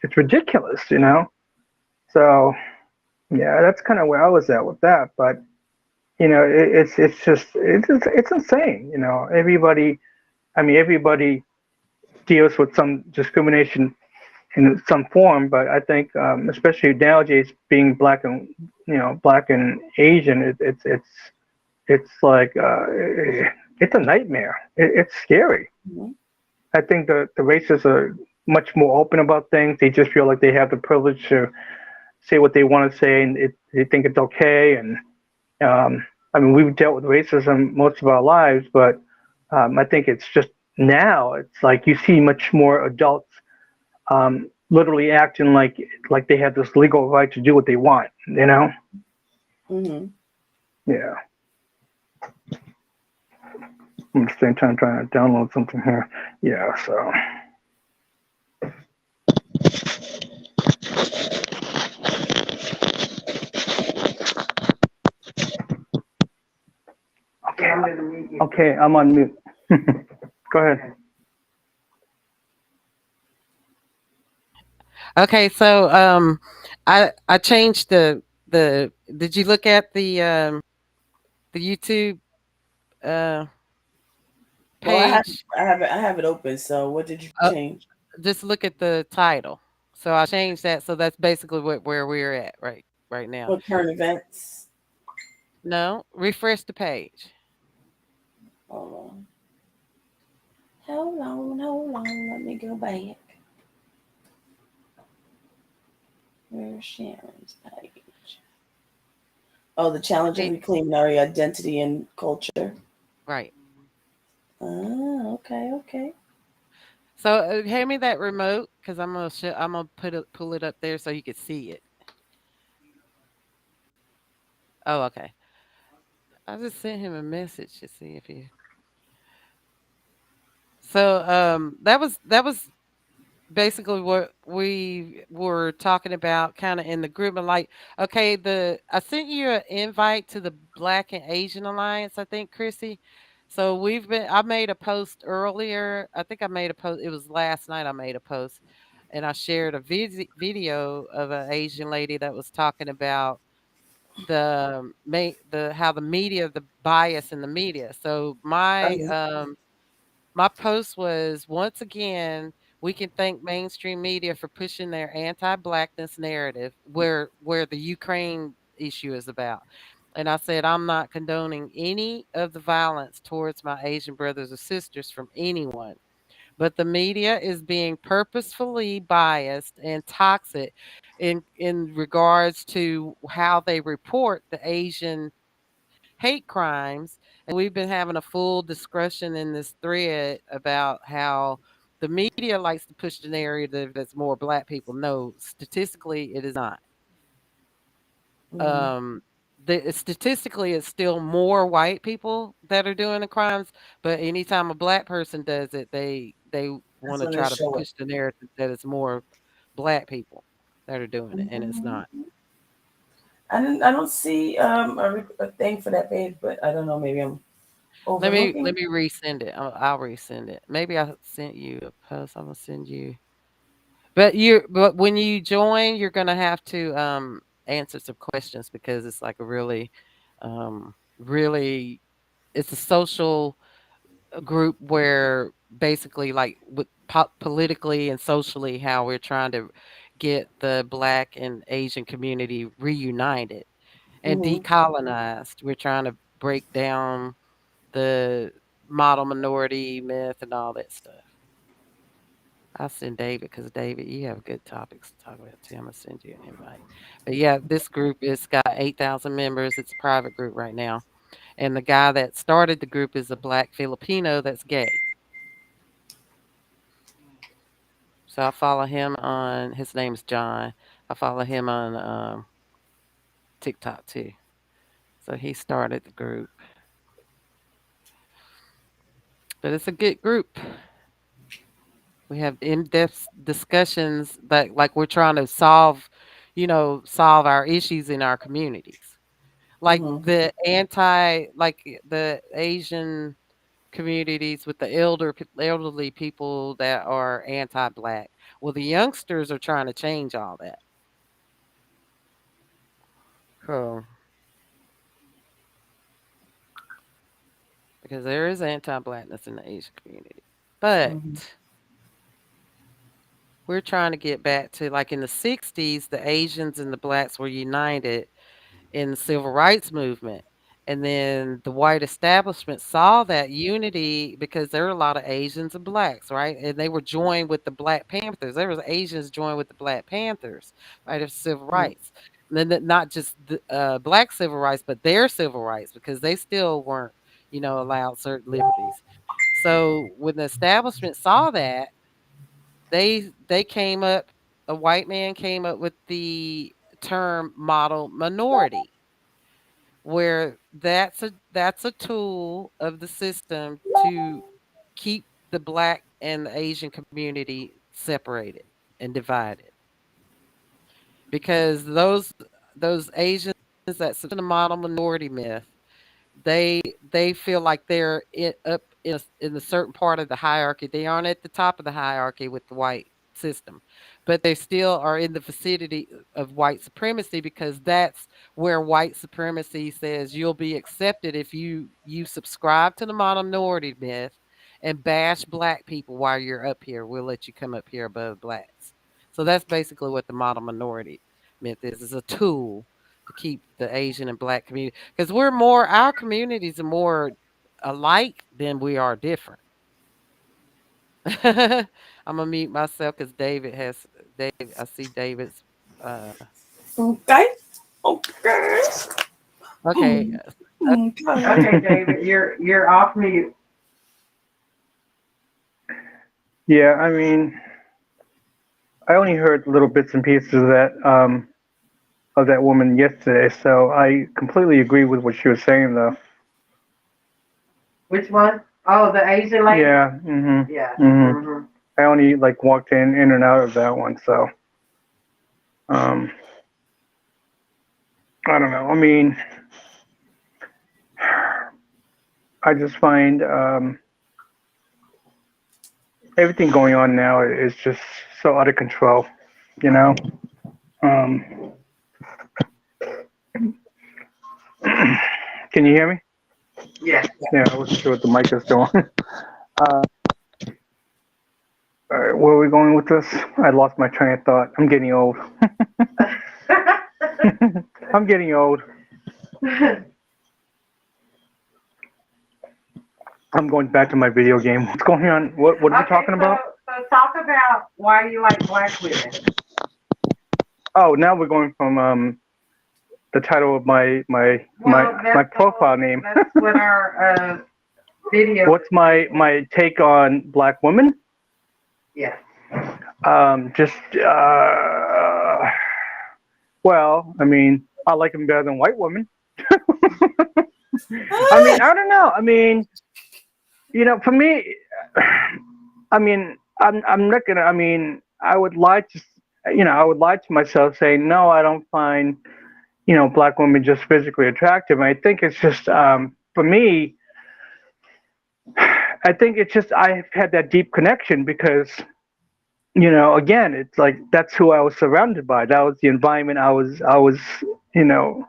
It's ridiculous. So yeah, that's kind of where I was at with that. But it's insane. Everybody deals with some discrimination in some form, but I think especially nowadays, being black and Asian, it's like it's a nightmare. It's scary. I think the racists are much more open about things. They just feel like they have the privilege to say what they want to say, and they think it's okay. And we've dealt with racism most of our lives, but I think it's just now it's like you see much more adults literally acting like they have this legal right to do what they want. You know? Mm-hmm. Yeah. At the same time, trying to download something here. Yeah. So. Okay. I'm gonna mute you. Okay, I'm on mute. Go ahead. Okay, so I changed the. Did you look at the YouTube uh Well, page? I have it open. So what did you Uh, change? just look at the title. So I changed that. So that's basically where we're at right now. What current events? No, refresh the page. Hold on. Hold on. Let me go back. Where's Sharon's page? Oh, the challenge of reclaiming our identity and culture. Right. Ah, okay. So hand me that remote because I'm gonna pull it up there so you can see it. Oh, okay. I just sent him a message to see if he. So that was basically what we were talking about kind of in the group and like okay the I sent you an invite to the Black and Asian Alliance, I think, Chrissy. So I made a post earlier. I think I made a post, it was last night I made a post, and I shared a video of an Asian lady that was talking about the how the media, the bias in the media. So my post was, once again, we can thank mainstream media for pushing their anti-blackness narrative where the Ukraine issue is about. And I said, I'm not condoning any of the violence towards my Asian brothers or sisters from anyone, but the media is being purposefully biased and toxic in regards to how they report the Asian hate crimes. And we've been having a full discussion in this thread about how the media likes to push the narrative that's more black people. No, statistically, it is not. Mm-hmm. Statistically, it's still more white people that are doing the crimes, but anytime a black person does it, they That's want to when they try to show it. push the narrative that it's more black people that are doing it, and it's Mm-hmm. not. I don't see a thing for that page, but I don't know. Maybe I'm Let overlooking. me resend it. I'll resend it. Maybe I sent you a post. I'm gonna send you. But when you join, you're gonna have to answer some questions because it's like a really it's a social group where basically like with politically and socially how we're trying to get the black and Asian community reunited and Mm-hmm. decolonized. We're trying to break down the model minority myth and all that stuff. I'll send David because David, you have good topics to talk about too. I'm gonna send you an invite. But yeah, this group is got 8,000 members. It's a private group right now, and the guy that started the group is a black Filipino that's gay. So I follow him on. His name's John. I follow him on TikTok too. So he started the group, but it's a good group. We have in-depth discussions that like we're trying to solve our issues in our communities. Like Mm-hmm. the Asian communities with the elderly people that are anti-black. Well, the youngsters are trying to change all that. So, because there is anti-blackness in the Asian community. But Mm-hmm. we're trying to get back to like in the 60s, the Asians and the blacks were united in the civil rights movement. And then the white establishment saw that unity because there were a lot of Asians and blacks, right? And they were joined with the Black Panthers. There was Asians joined with the Black Panthers, right, of civil rights. And then not just the black civil rights, but their civil rights because they still weren't, allowed certain liberties. So when the establishment saw that, they came up. A white man came up with the term model minority, where that's a tool of the system to keep the black and the Asian community separated and divided, because those Asians that subscribe to the model minority myth, they feel like they're up in a certain part of the hierarchy. They aren't at the top of the hierarchy with the white system, but they still are in the vicinity of white supremacy, because that's where white supremacy says you'll be accepted if you subscribe to the minority myth and bash black people while you're up here. We'll let you come up here above blacks. So that's basically what the model minority myth is a tool to keep the Asian and black community, because our communities are more alike than we are different. I'm gonna mute myself because David. I see David's. Uh, Okay. Okay. okay, Okay, David, you're off mute. Yeah, I mean, I only heard little bits and pieces of that woman yesterday, so I completely agree with what she was saying, though. Which one? Oh, the Asian lady? Yeah. Mhm. Yeah. Mhm. Mhm. I only like walked in and out of that one, so I don't know. I mean, I just find everything going on now is just so out of control, you know. Um, can you hear me? Yeah. Yeah, I wasn't sure what the mic is doing. All right, where are we going with this? I lost my train of thought. I'm getting old. I'm getting old. I'm going back to my video game. What's going on? What are we talking about? So talk about why you like black women. Oh, now we're going from the title of my profile name. That's what our video. What's my take on black women? Yeah. Just well, I mean, I like them better than white women. I mean, I don't know. I mean, you know, for me, I mean, I'm not gonna. I mean, I would lie to myself saying no, I don't find, black women just physically attractive. And I think it's just for me. I think it's just I've had that deep connection because, again, it's like that's who I was surrounded by. That was the environment I was, you know,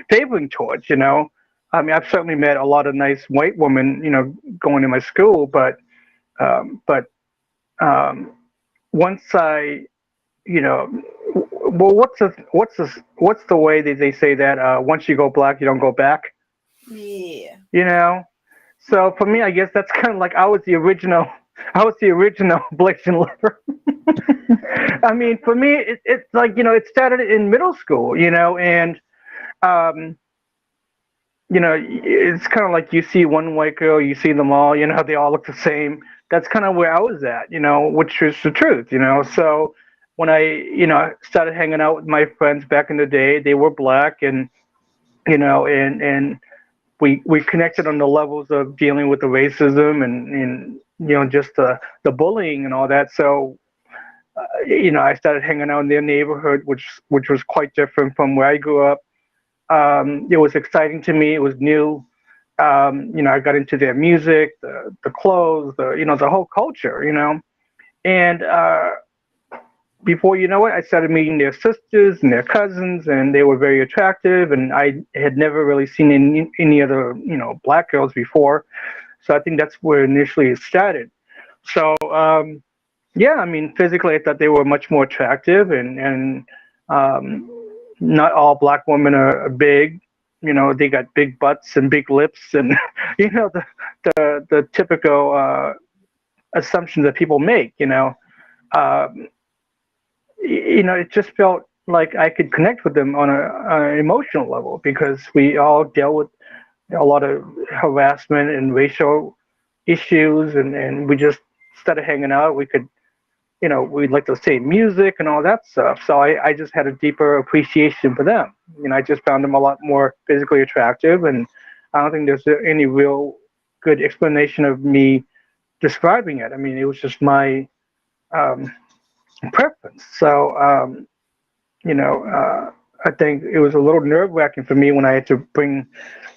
favoring towards. I mean, I've certainly met a lot of nice white women, going to my school, but once I, well, what's the way that they say that once you go black, you don't go back? Yeah. So for me, I guess that's kind of like I was the original Blasian lover. I mean, for me, it's like it started in middle school, and it's kind of like you see one white girl, you see them all, they all look the same. That's kind of where I was at, which is the truth, So when I started hanging out with my friends back in the day, they were black, and and we connected on the levels of dealing with the racism and just the bullying and all that. So I started hanging out in their neighborhood, which was quite different from where I grew up. It was exciting to me. It was new. I got into their music, the clothes, the whole culture, and before you know it, I started meeting their sisters and their cousins, and they were very attractive. And I had never really seen any other, black girls before. So I think that's where initially it started. So, yeah, I mean, physically, I thought they were much more attractive, and not all black women are big. They got big butts and big lips, and the typical assumptions that people make. It just felt like I could connect with them on an emotional level because we all dealt with a lot of harassment and racial issues, and we just started hanging out. We could we like the same music and all that stuff. So I just had a deeper appreciation for them. I just found them a lot more physically attractive, and I don't think there's any real good explanation of me describing it. I mean, it was just my um, preference. So, I think it was a little nerve wracking for me when I had to bring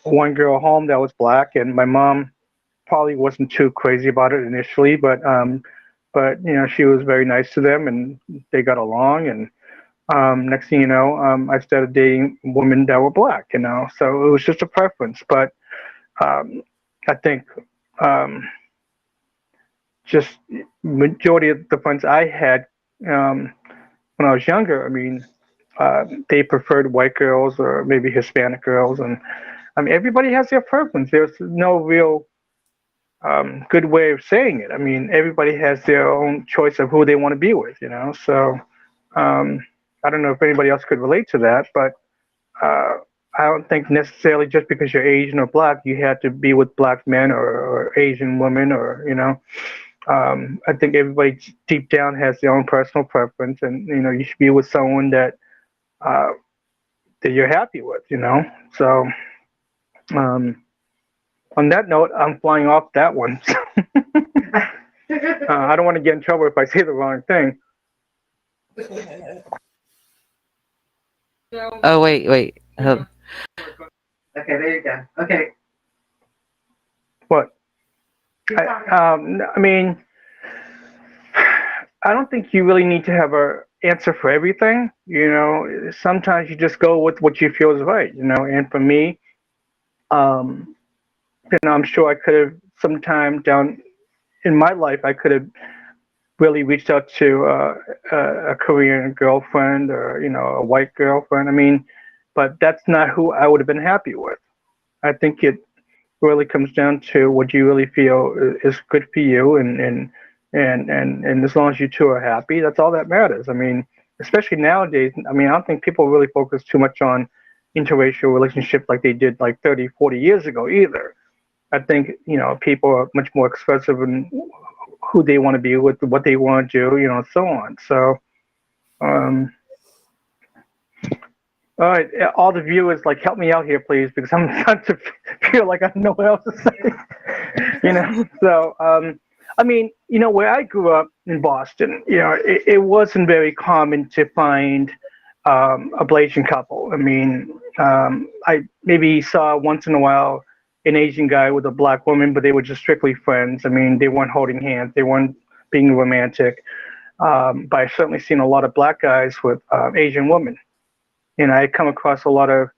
one girl home that was black, and my mom probably wasn't too crazy about it initially, but she was very nice to them, and they got along. And next thing you know, I started dating women that were black. So it was just a preference. But um, I think um, just majority of the friends I had um, when I was younger, I mean, they preferred white girls or maybe Hispanic girls, and I mean everybody has their preference. There's no real good way of saying it. I mean, everybody has their own choice of who they want to be with. So I don't know if anybody else could relate to that, but uh, I don't think necessarily just because you're Asian or black, you have to be with black men or Asian women or. I think everybody deep down has their own personal preference, and you should be with someone uh, that you're happy with. So um, on that note, I'm flying off that one. I don't want to get in trouble if I say the wrong thing. Oh, wait. Okay, there you go. Okay. What? I mean, I don't think you really need to have a answer for everything. Sometimes you just go with what you feel is right. And for me, um, I'm sure I could have sometime down in my life, I could have really reached out to a Korean girlfriend or a white girlfriend. I mean, but that's not who I would have been happy with. I think it really comes down to what you really feel is good for you, and as long as you two are happy, that's all that matters. I mean, especially nowadays. I mean, I don't think people really focus too much on interracial relationships like they did like 30, 40 years ago either. I think people are much more expressive in who they want to be with, what they want to do, and so on. So, um, all right, all the viewers, like, help me out here, please, because I'm starting to feel like I don't know what else to say. So, I mean, where I grew up in Boston, it wasn't very common to find a Blasian couple. I mean, I maybe saw once in a while an Asian guy with a black woman, but they were just strictly friends. I mean, they weren't holding hands, they weren't being romantic. But I've certainly seen a lot of black guys with Asian women. And I come across a lot of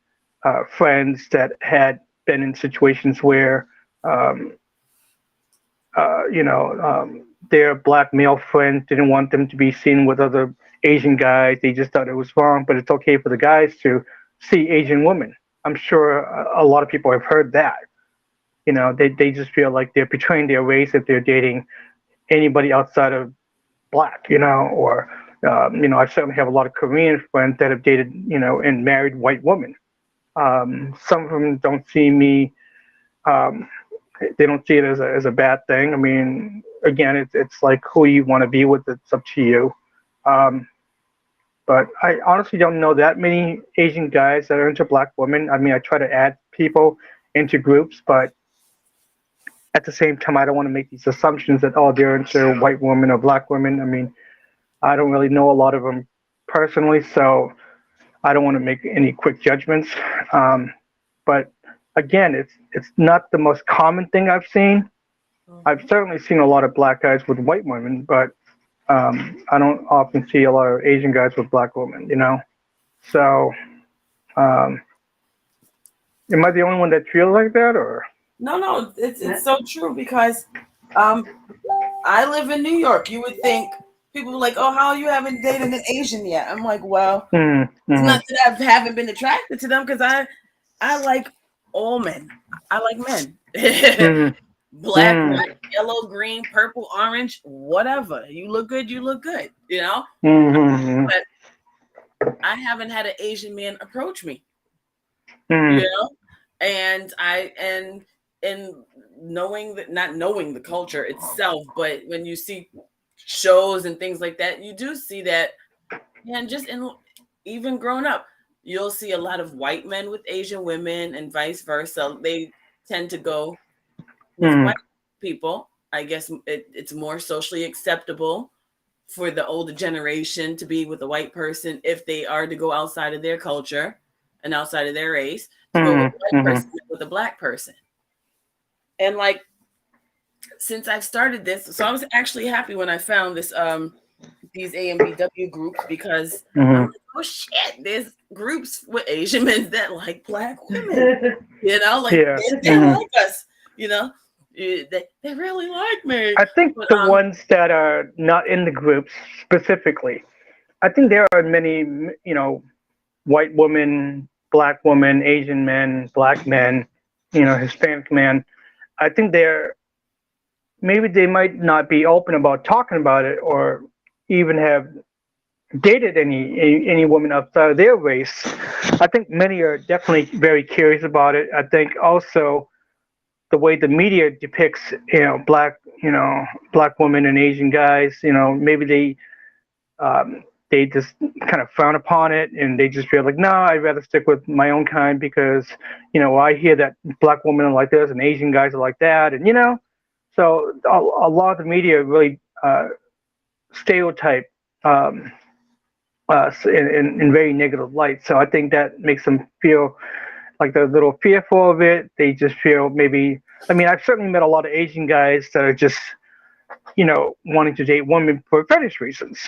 friends that had been in situations where, um, their black male friends didn't want them to be seen with other Asian guys. They just thought it was wrong, but it's okay for the guys to see Asian women. I'm sure a lot of people have heard that. They just feel like they're betraying their race if they're dating anybody outside of black, or I certainly have a lot of Korean friends that have dated, and married white women. Some of them don't see me, um, they don't see it as a bad thing. I mean, again, it's like who you want to be with, it's up to you. Um, but I honestly don't know that many Asian guys that are into black women. I mean, I try to add people into groups, but at the same time, I don't want to make these assumptions that, oh, they're into white women or black women. I mean, I don't really know a lot of them personally, so I don't want to make any quick judgments. But again, it's not the most common thing I've seen. I've certainly seen a lot of black guys with white women, but I don't often see a lot of Asian guys with black women. So, um, am I the only one that feels like that, or? No, it's so true because I live in New York. You would think people are like, oh, how you haven't dated an Asian yet? I'm like, well, it's not that I haven't been attracted to them because I like all men. I like men. Black, white, yellow, green, purple, orange, whatever. You look good, you look good, But I haven't had an Asian man approach me. And knowing that, not knowing the culture itself, but when you see shows and things like that, you do see that. And just in even growing up, you'll see a lot of white men with Asian women and vice versa. They tend to go with white people. I guess it's more socially acceptable for the older generation to be with a white person if they are to go outside of their culture and outside of their race, to go with a white person with a black person. And like, since I've started this, so I was actually happy when I found this these AMBW groups, because I'm like, oh shit, there's groups with Asian men that like black women, you know, like they like us, you know, they really like me. I think the ones that are not in the groups specifically, I think there are many, you know, white women, black women, Asian men, black men, you know, Hispanic men. I think maybe they might not be open about talking about it, or even have dated any woman outside of their race. I think many are definitely very curious about it. I think also the way the media depicts, you know, black women and Asian guys, you know, maybe they just kind of frown upon it, and they just feel like, no, I'd rather stick with my own kind, because, you know, I hear that black women are like this and Asian guys are like that, and, you know, so a lot of the media really stereotype in very negative light. So I think that makes them feel like they're a little fearful of it. They just feel maybe, I mean, I've certainly met a lot of Asian guys that are just, you know, wanting to date women for fetish reasons.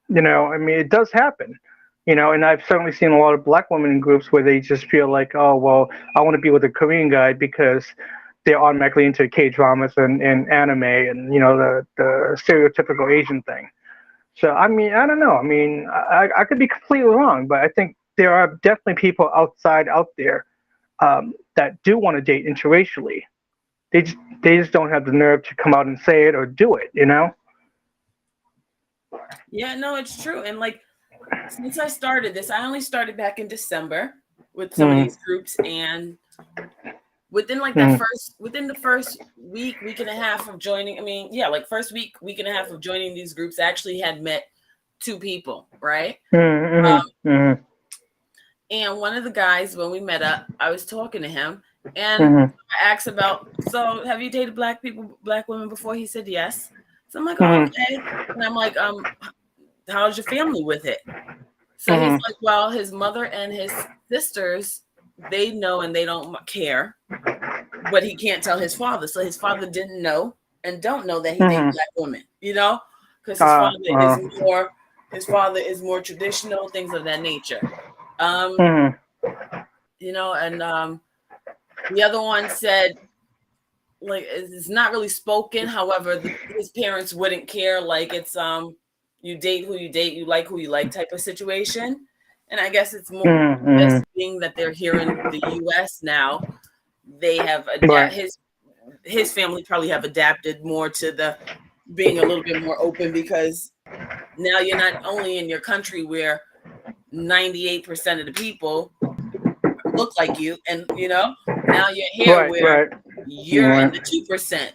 You know, I mean, it does happen, you know, and I've certainly seen a lot of black women in groups where they just feel like, oh, well, I want to be with a Korean guy because they're automatically into K-dramas and anime and, you know, the stereotypical Asian thing. So, I mean, I don't know. I mean, I could be completely wrong, but I think there are definitely people out there that do want to date interracially. They just don't have the nerve to come out and say it or do it, you know? Yeah, no, it's true. And like, since I started this, I only started back in December with some of these groups, and within like within the first week and a half of joining, first week and a half of joining these groups, I actually had met 2 people, right? And one of the guys, when we met up, I was talking to him, and I asked about, so have you dated black women before? He said yes. So I'm like, oh, okay. And I'm like, how's your family with it? So he's like, well, his mother and his sisters, they know and they don't care, but he can't tell his father. So his father didn't know and don't know that he dated black women, you know, because his father is more traditional, things of that nature. You know, and the other one said, like, it's not really spoken. However, his parents wouldn't care. Like, it's you date who you date, you like who you like type of situation. And I guess it's more being that they're here in the U.S. now. They have his family probably have adapted more to the being a little bit more open, because now you're not only in your country where 98% of the people look like you, and you know, now you're here where you're in the 2%.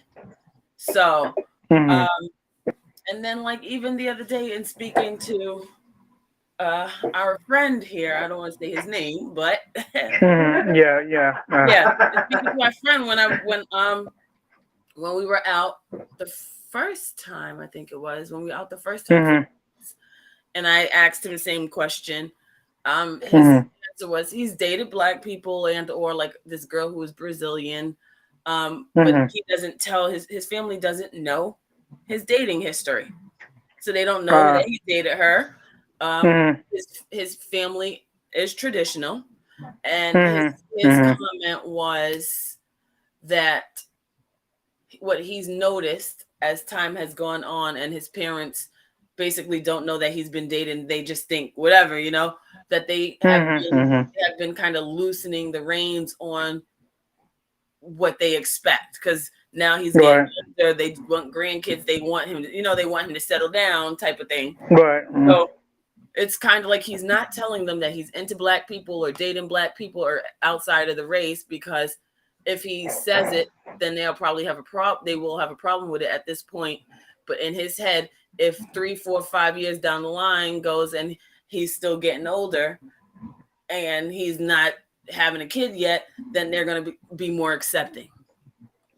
So, and then like even the other day in speaking to our friend here, I don't want to say his name, but speaking to my friend when we were out the first time, I think it was when we were out the first time, and I asked him the same question. His answer was he's dated black people and or like this girl who was Brazilian, but he doesn't tell his family doesn't know his dating history, so they don't know that he dated her. His family is traditional, and his comment was that what he's noticed as time has gone on, and his parents basically don't know that he's been dating. They just think whatever, you know, that they have been kind of loosening the reins on what they expect, because now he's getting older. They want grandkids. They want him to, you know, they want him to settle down type of thing. So it's kind of like he's not telling them that he's into black people or dating black people or outside of the race, because if he says it, then they'll probably have a problem. They will have a problem with it at this point, But in his head, if 3, 4, 5 years down the line goes and he's still getting older and he's not having a kid yet, then they're going to be more accepting.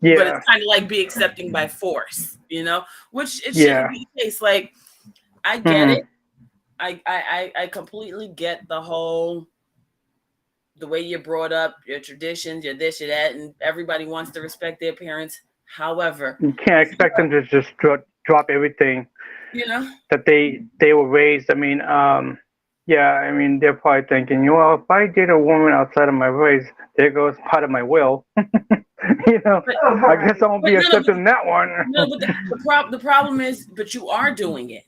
Yeah. But it's kind of like be accepting by force, which it shouldn't be the case. Like, I get it. I completely get the way you're brought up, your traditions, your this, your that, and everybody wants to respect their parents. However, you can't expect them to just drop everything, that they were raised. I mean, I mean, they're probably thinking, well, if I date a woman outside of my race, there goes part of my will. I guess I won't be accepting that one. No, but the problem is, but you are doing it.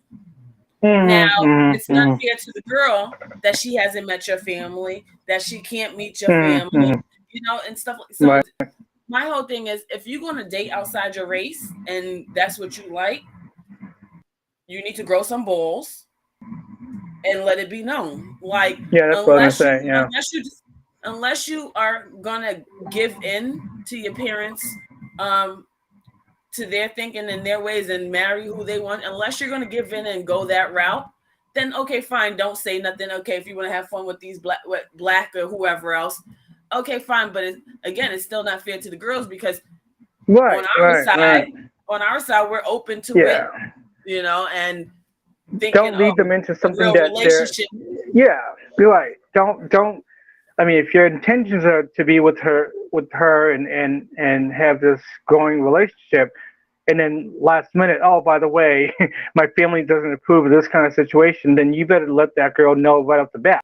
Now, it's not fair to the girl that she hasn't met your family, that she can't meet your family, and stuff. So Right. My whole thing is, if you're going to date outside your race and that's what you like, you need to grow some balls and let it be known. Like, that's what I'm saying. Yeah. Unless you are going to give in to your parents, to their thinking and their ways and marry who they want, unless you're going to give in and go that route, then okay, fine. Don't say nothing. Okay, if you want to have fun with these black or whoever else, okay, fine. But it's still not fair to the girls, because on our side, we're open to it, and thinking, don't lead them into something that relationship. You're right. Don't. I mean, if your intentions are to be with her and have this growing relationship, and then last minute, oh, by the way, my family doesn't approve of this kind of situation, then you better let that girl know right off the bat.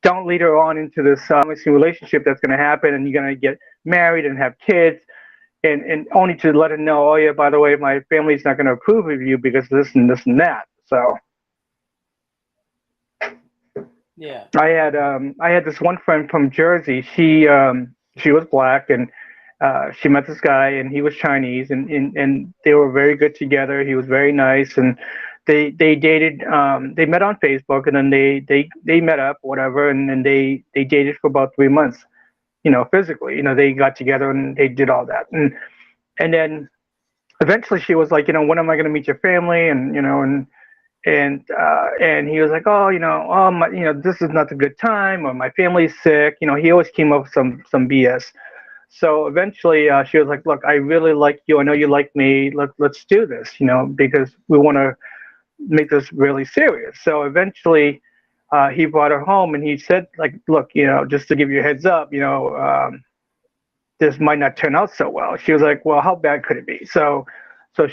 Don't lead her on into this missing relationship that's going to happen, and you're going to get married and have kids, and only to let her know, oh yeah, by the way, my family's not going to approve of you because this and this and that. So. Yeah. I had this one friend from Jersey. She was black, and she met this guy, and he was Chinese, and they were very good together. He was very nice, and they dated. They met on Facebook, and then they met up, whatever, and then they dated for about 3 months. Physically, they got together and they did all that, and then eventually she was like, when am I going to meet your family, and and he was like, this is not a good time, or my family's sick. He always came up with some BS. So eventually she was like, look, I really like you. I know you like me. Let's do this, because we want to make this really serious. So eventually he brought her home, and he said, like, look, just to give you a heads up, this might not turn out so well. She was like, well, how bad could it be? So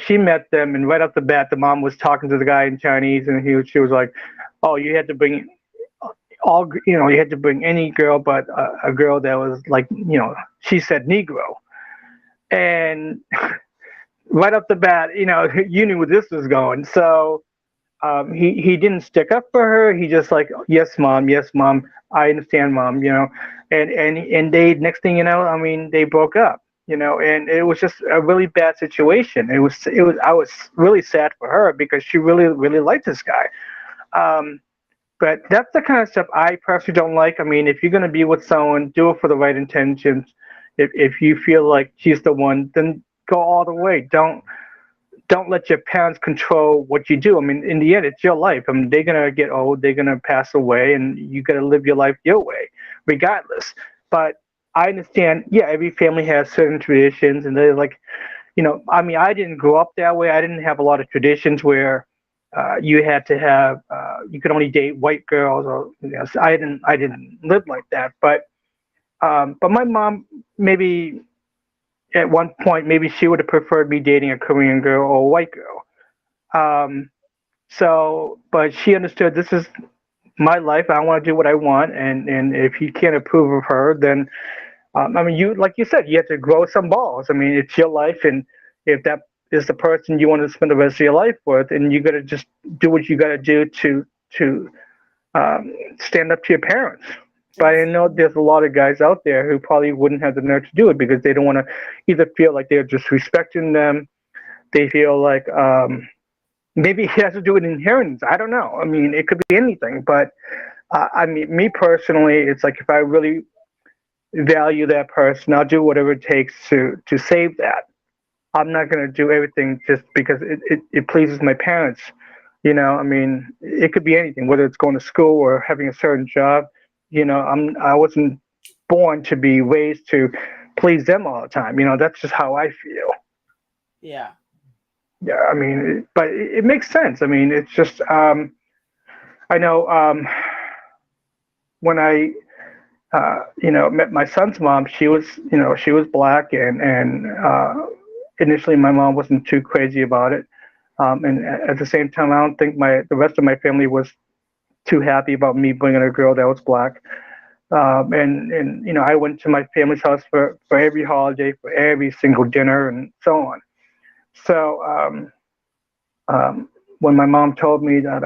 she met them, and right off the bat, the mom was talking to the guy in Chinese, and she was like, "Oh, you had to bring you had to bring any girl but a girl that was like, she said Negro." And right off the bat, you knew where this was going. So he didn't stick up for her. He just like, yes, mom, I understand, mom, and they, next thing you know, I mean, they broke up. And it was just a really bad situation. I was really sad for her because she really, really liked this guy. But that's the kind of stuff I personally don't like. I mean, if you're going to be with someone, do it for the right intentions. If you feel like she's the one, then go all the way. Don't let your parents control what you do. I mean, in the end, it's your life. I mean, they're going to get old, they're going to pass away, and you got to live your life your way, regardless. But I understand, every family has certain traditions, and they're like, I mean, I didn't grow up that way. I didn't have a lot of traditions where you had to have, you could only date white girls, or so I didn't live like that. But my mom, maybe at one point, maybe she would have preferred me dating a Korean girl or a white girl. But she understood, this is my life. I want to do what I want, and if you can't approve of her, then I mean, like you said, you have to grow some balls. I mean, it's your life, and if that is the person you want to spend the rest of your life with, and you got to just do what you got to do to stand up to your parents. But I know there's a lot of guys out there who probably wouldn't have the nerve to do it because they don't want to either feel like they're disrespecting them. They feel like maybe it has to do with inheritance. I don't know. I mean, it could be anything. But I mean, me personally, it's like if I really value that person, I'll do whatever it takes to save that. I'm not going to do everything just because it pleases my parents. I mean, it could be anything, whether it's going to school or having a certain job. I wasn't born to be raised to please them all the time. That's just how I feel. Yeah. Yeah, I mean, but it makes sense. I mean, it's just I know when I met my son's mom. She was black, and initially my mom wasn't too crazy about it. And at the same time, I don't think the rest of my family was too happy about me bringing a girl that was black. And I went to my family's house for every holiday, for every single dinner, and so on. So when my mom told me that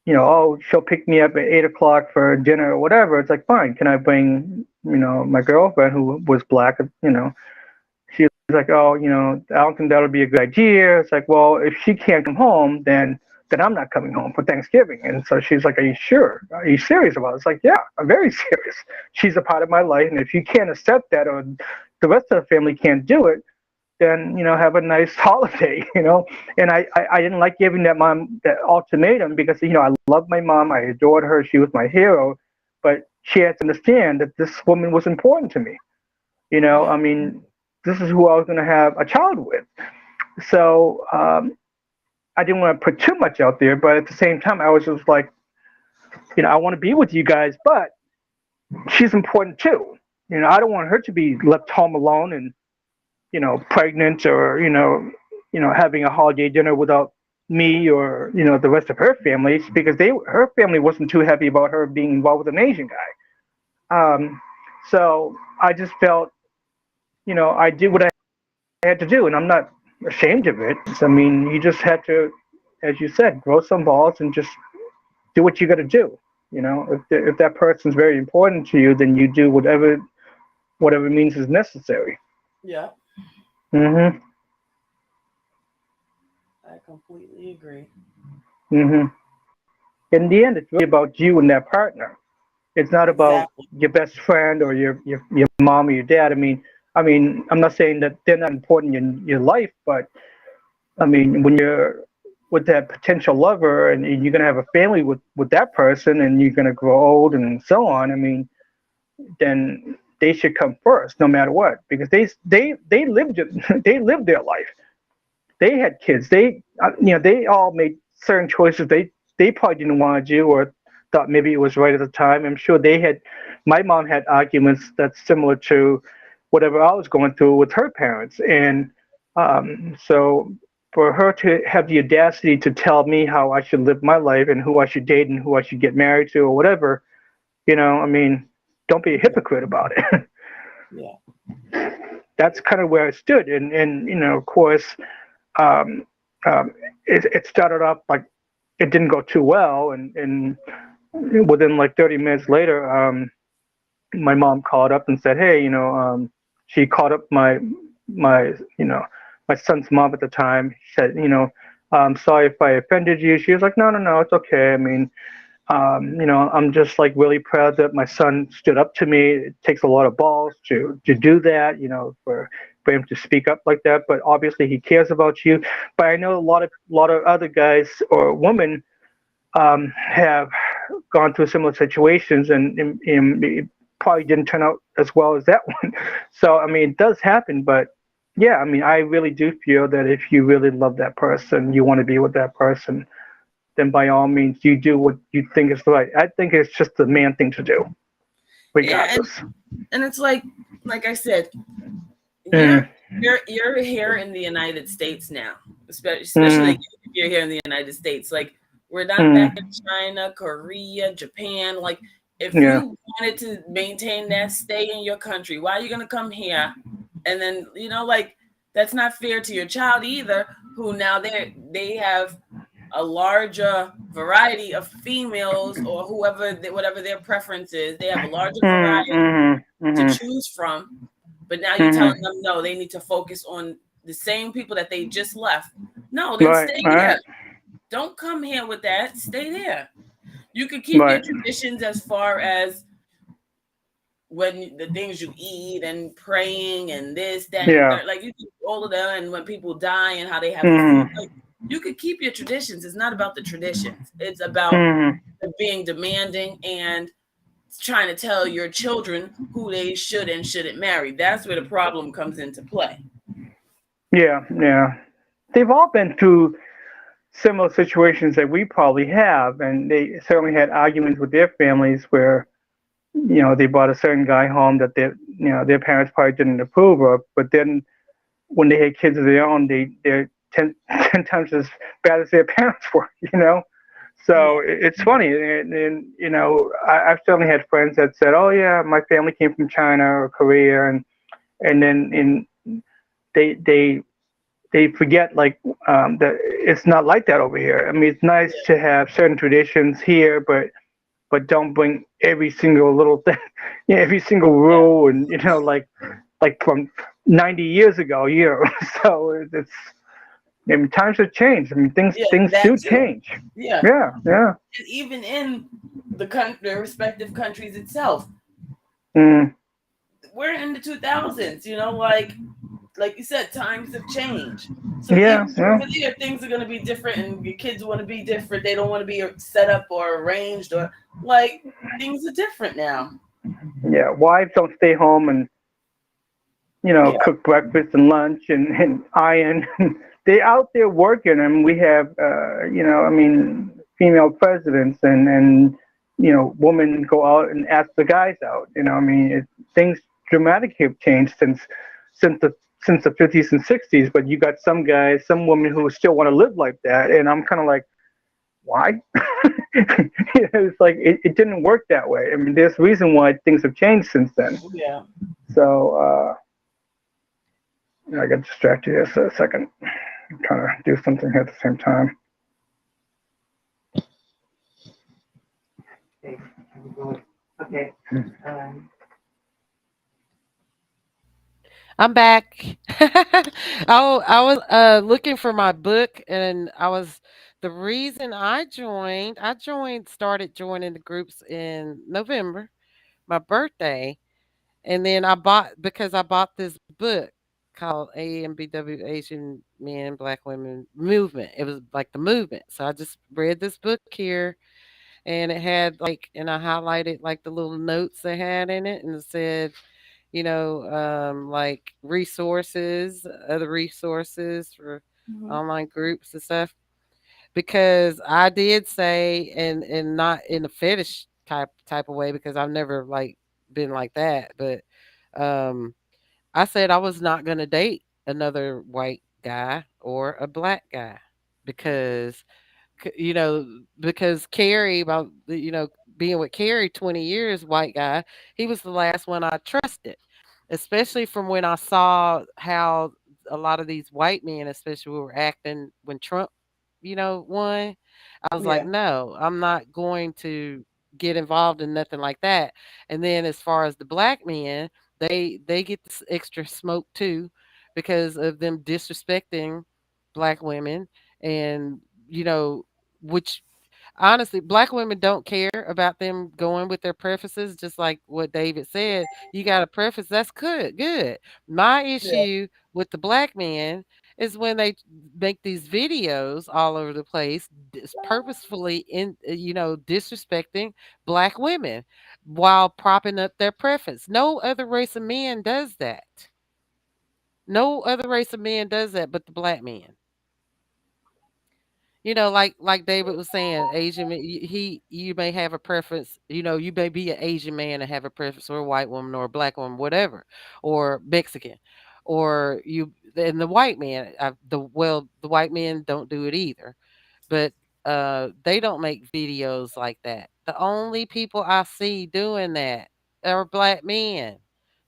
oh, she'll pick me up at 8 o'clock for dinner or whatever, it's like, fine. Can I bring my girlfriend who was black? She was like, oh, I don't think that'll be a good idea. It's like, well, if she can't come home, then I'm not coming home for Thanksgiving. And so she's like, are you sure? Are you serious about it? It's like, yeah, I'm very serious. She's a part of my life. And if you can't accept that, or the rest of the family can't do it, then, have a nice holiday. And I didn't like giving that ultimatum because, I loved my mom. I adored her. She was my hero. But she had to understand that this woman was important to me. I mean, this is who I was going to have a child with. So I didn't want to put too much out there, but at the same time, I was just like, I want to be with you guys, but she's important too. I don't want her to be left home alone and, pregnant, or, having a holiday dinner without me or, the rest of her family, because her family wasn't too happy about her being involved with an Asian guy. So I just felt, I did what I had to do, and I'm not ashamed of it. I mean, you just had to, as you said, grow some balls and just do what you got to do. If that person's very important to you, then you do whatever means is necessary. Yeah. Mhm. I completely agree. Mhm. In the end, it's really about you and that partner. It's not about Exactly. your best friend or your mom or your dad. I mean, I'm not saying that they're not important in your life, but I mean, when you're with that potential lover and you're gonna have a family with that person, and you're gonna grow old and so on, I mean, then they should come first, no matter what, because they lived it, they lived their life. They had kids. They all made certain choices they probably didn't want to do, or thought maybe it was right at the time. I'm sure my mom had arguments that's similar to whatever I was going through with her parents. And so for her to have the audacity to tell me how I should live my life and who I should date and who I should get married to or whatever, I mean, don't be a hypocrite about it. Yeah. That's kind of where I stood. And of course, um, it started off like it didn't go too well. And within like 30 minutes later, my mom called up and said, hey, she called up my my son's mom at the time. She said, I'm sorry if I offended you. She was like, no, it's okay. I mean, I'm just like really proud that my son stood up to me. It takes a lot of balls to do that, for him to speak up like that. But obviously he cares about you. But I know a lot of other guys or women have gone through similar situations, and it probably didn't turn out as well as that one. So I mean, it does happen, but yeah, I mean, I really do feel that if you really love that person, you want to be with that person, then by all means, you do what you think is right. I think it's just the man thing to do, regardless. Yeah, and it's like I said, Mm. you're here in the United States now, especially Mm. if you're here in the United States. Like, we're not Mm. back in China, Korea, Japan. Like, if Yeah. you wanted to maintain that, stay in your country. Why are you gonna come here? And then like, that's not fair to your child either, who now they have a larger variety of females, or whatever their preference is. They have a larger variety to choose from. But now you're telling them, no, they need to focus on the same people that they just left. No, then Right, stay right. there. Don't come here with that. Stay there. You can keep your traditions as far as when the things you eat and praying and this, that, and the Yeah. third, like you do all of that, and when people die and how they have the food, Mm-hmm. like you could keep your traditions. It's not about the traditions. It's about Mm-hmm. being demanding and trying to tell your children who they should and shouldn't marry. That's where the problem comes into play. Yeah. Yeah. They've all been through similar situations that we probably have, and they certainly had arguments with their families where they brought a certain guy home that their parents probably didn't approve of, but then when they had kids of their own, they're 10 times as bad as their parents were, Yeah. So it's funny, and I've certainly had friends that said, "Oh yeah, my family came from China or Korea," and then they they they forget like that it's not like that over here. I mean, it's nice to have certain traditions here, but don't bring every single little thing, every single Yeah. rule, and like from 90 years ago, So it's, I mean, times have changed. I mean, things Yeah, things that do too. change. Yeah. Yeah, yeah. And even in the respective countries itself, Mm, we're in the 2000s, like you said, times have changed. So yeah, even yeah, over there, things are going to be different, and your kids want to be different. They don't want to be set up or arranged, or like things are different now. yeah. Wives don't stay home and Yeah. cook breakfast and lunch and iron. They're out there working, and we have I mean, female presidents and women go out and ask the guys out. I mean, things dramatically have changed since the since the 50s and 60s. But you got some guys, some women who still want to live like that, and I'm kind of like, why? It's like it didn't work that way. I mean, there's a reason why things have changed since then. Yeah. So I got distracted here for a second. I'm trying to do something here at the same time. Okay. I'm back. I was looking for my book, and the reason started joining the groups in November, my birthday, and then I bought this book called AMBW, Asian Men, Black Women Movement. It was like the movement. So I just read this book here, and it had and I highlighted like the little notes they had in it, and it said, like resources, other resources for Mhm. online groups and stuff. Because I did say, and not in a fetish type of way, because I've never like been like that, but um, I said I was not gonna date another white guy or a black guy because because Carrie, about being with Carrie 20 years, white guy, he was the last one I trusted, especially from when I saw how a lot of these white men, especially, were acting when Trump, won. I was like, Yeah. no, I'm not going to get involved in nothing like that. And then as far as the black men, they get this extra smoke too because of them disrespecting black women, and you know which honestly, black women don't care about them going with their preferences, just like what David said. You got a preference, that's good, good. My Yeah. issue with the black men is when they make these videos all over the place, purposefully disrespecting black women while propping up their preference. No other race of men does that. No other race of men does that but the black men. Like David was saying, Asian man, you may have a preference. You may be an Asian man and have a preference, or a white woman, or a black woman, whatever, or Mexican, or you and the white man. The white men don't do it either, but they don't make videos like that. The only people I see doing that are black men.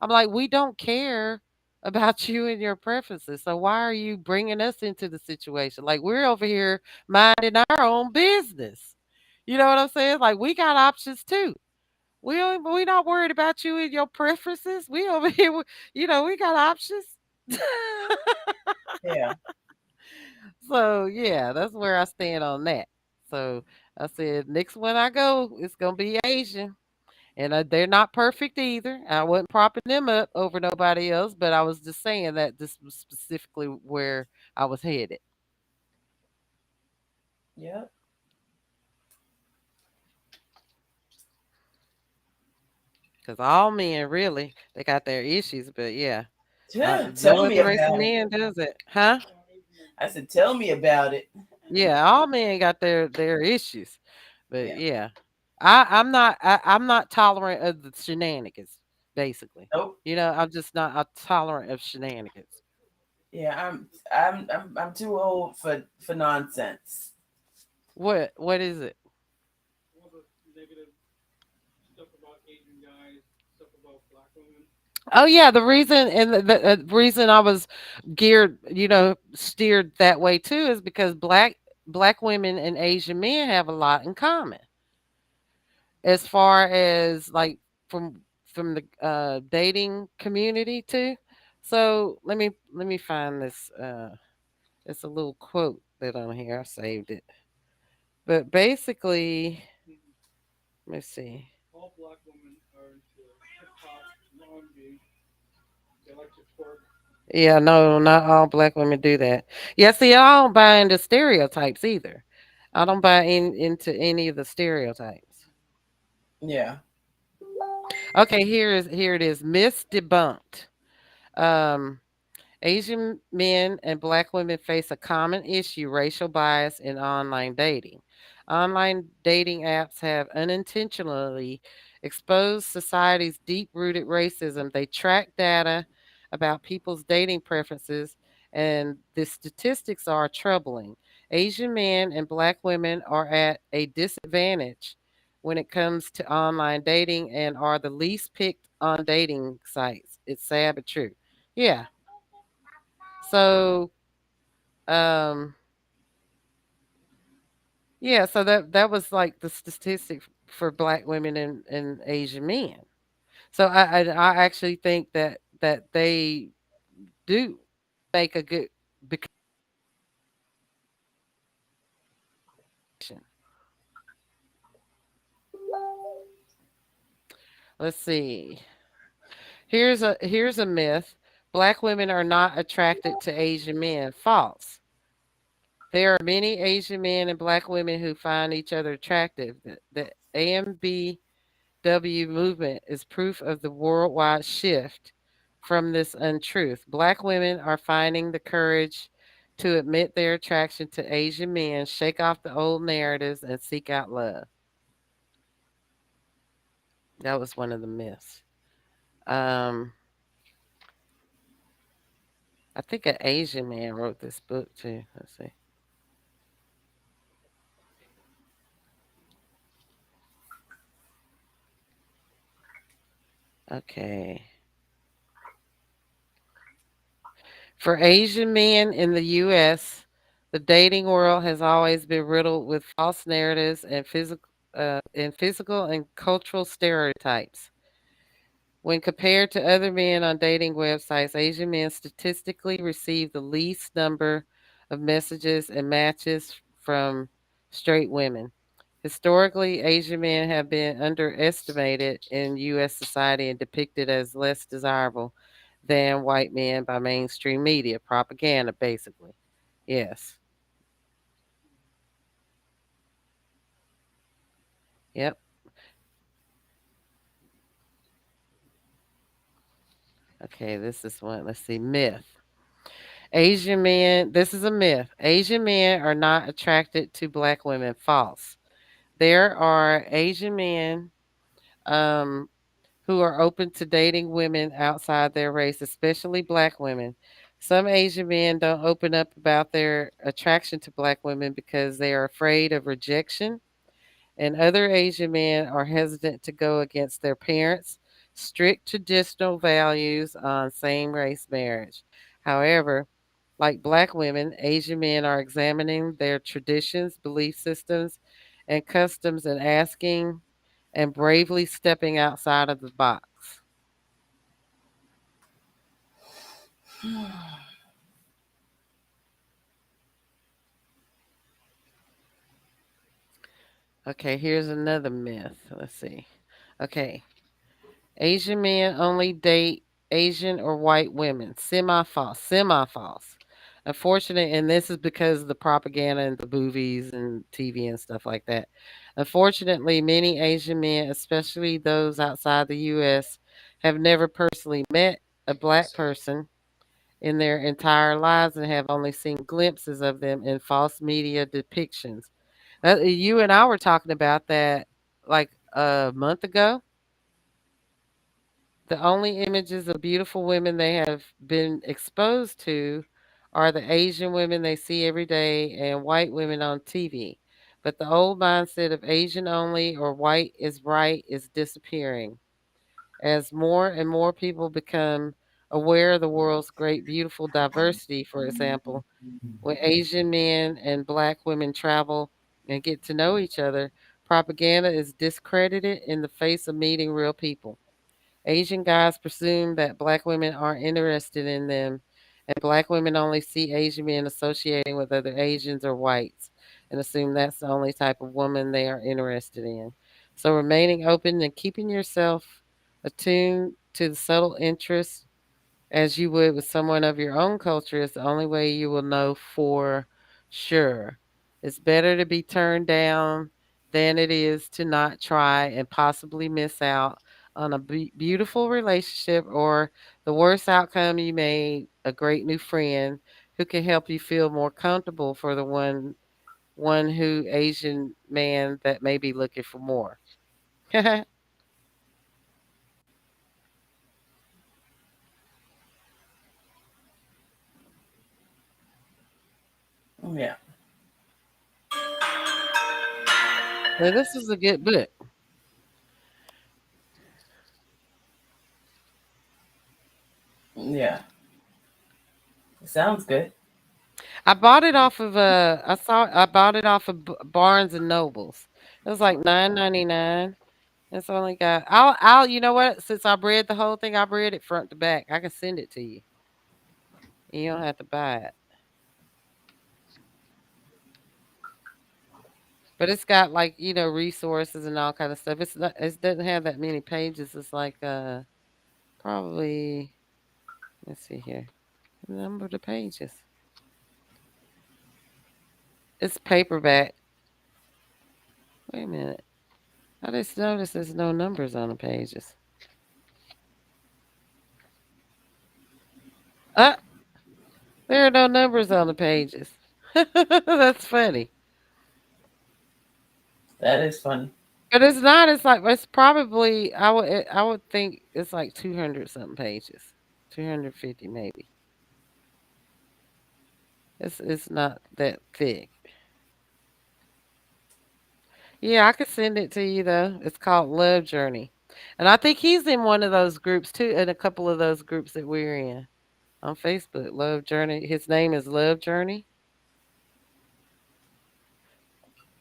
I'm like, we don't care about you and your preferences. So why are you bringing us into the situation? Like, we're over here minding our own business. You know what I'm saying? Like, we got options too. We not worried about you and your preferences. We over here, we got options. Yeah. So yeah, that's where I stand on that. So I said next one I go, it's gonna be Asian. And they're not perfect either. I wasn't propping them up over nobody else, but I was just saying that this was specifically where I was headed. Yep. Because all men really, they got their issues, but yeah, Tell no me other race of about it. men does it, huh? I said, tell me about it. Yeah, all men got their issues, but Yeah. yeah, I'm not tolerant of the shenanigans. Basically, Nope. I'm just not tolerant of shenanigans. Yeah, I'm too old for nonsense. What is it? Oh yeah, the reason and the reason I was geared, steered that way too is because black women and Asian men have a lot in common as far as like from the dating community too. So let me find this. It's a little quote that on here. I saved it, but basically, let me see. Yeah, no, not all black women do that. Yeah, see, I don't buy into stereotypes either. I don't buy into any of the stereotypes. Yeah. Okay, here it is. Myth debunked. Um, Asian men and black women face a common issue: racial bias in online dating. Online dating apps have unintentionally exposed society's deep rooted racism. They track data about people's dating preferences, and the statistics are troubling. Asian men and black women are at a disadvantage when it comes to online dating and are the least picked on dating sites. It's sad but true. Yeah. So, um, yeah, so that was like the statistic for black women and Asian men. So I actually think that they do make a good vacation. Let's see. Here's a myth. Black women are not attracted to Asian men. False. There are many Asian men and black women who find each other attractive. The AMBW movement is proof of the worldwide shift from this untruth. Black women are finding the courage to admit their attraction to Asian men, shake off the old narratives, and seek out love. That was one of the myths. Um, I think an Asian man wrote this book too. Let's see. Okay. For Asian men in the U.S., the dating world has always been riddled with false narratives and physical and cultural stereotypes. When compared to other men on dating websites, Asian men statistically receive the least number of messages and matches from straight women. Historically, Asian men have been underestimated in U.S. society and depicted as less desirable than white men by mainstream media propaganda, basically. Yes. Yep. Okay, this is one. Let's see. Myth. Asian men, this is a myth. Asian men are not attracted to black women. False. There are Asian men um, who are open to dating women outside their race, especially black women. Some Asian men don't open up about their attraction to black women because they are afraid of rejection, and other Asian men are hesitant to go against their parents' strict traditional values on same race marriage. However, like black women, Asian men are examining their traditions, belief systems, and customs and asking and bravely stepping outside of the box. Okay, here's another myth. Let's see. Okay. Asian men only date Asian or white women. Semi false. Semi false. Unfortunate, and this is because of the propaganda and the movies and TV and stuff like that. Unfortunately, many Asian men, especially those outside the U.S., have never personally met a black person in their entire lives and have only seen glimpses of them in false media depictions. You and I were talking about that like a month ago. The only images of beautiful women they have been exposed to are the Asian women they see every day and white women on TV. But the old mindset of Asian only or white is right is disappearing. As more and more people become aware of the world's great, beautiful diversity, for example, when Asian men and black women travel and get to know each other, propaganda is discredited in the face of meeting real people. Asian guys presume that black women aren't interested in them, and black women only see Asian men associating with other Asians or whites and assume that's the only type of woman they are interested in. So, remaining open and keeping yourself attuned to the subtle interests as you would with someone of your own culture is the only way you will know for sure. It's better to be turned down than it is to not try and possibly miss out on a beautiful relationship or the worst outcome you made a great new friend who can help you feel more comfortable for the one who Asian man that may be looking for more. Yeah. Now, this is a good book. Yeah. Sounds good. I bought it off of I bought it off of Barnes and Nobles. It was like 9.99. It's only got I'll you know what? Since I've read the whole thing, I've read it front to back. I can send it to you. You don't have to buy it. But it's got like, resources and all kind of stuff. It doesn't have that many pages. It's like probably let's see here. The number of the pages. It's paperback. Wait a minute. I just noticed there's no numbers on the pages. Uh, there are no numbers on the pages. That's funny. That is funny. But it's not. It's like it's probably I would think it's like 200 something pages, 250 maybe. It's not that thick. Yeah, I could send it to you though. It's called Love Journey, and I think he's in one of those groups too, in a couple of those groups that we're in on Facebook. Love Journey. His name is Love Journey.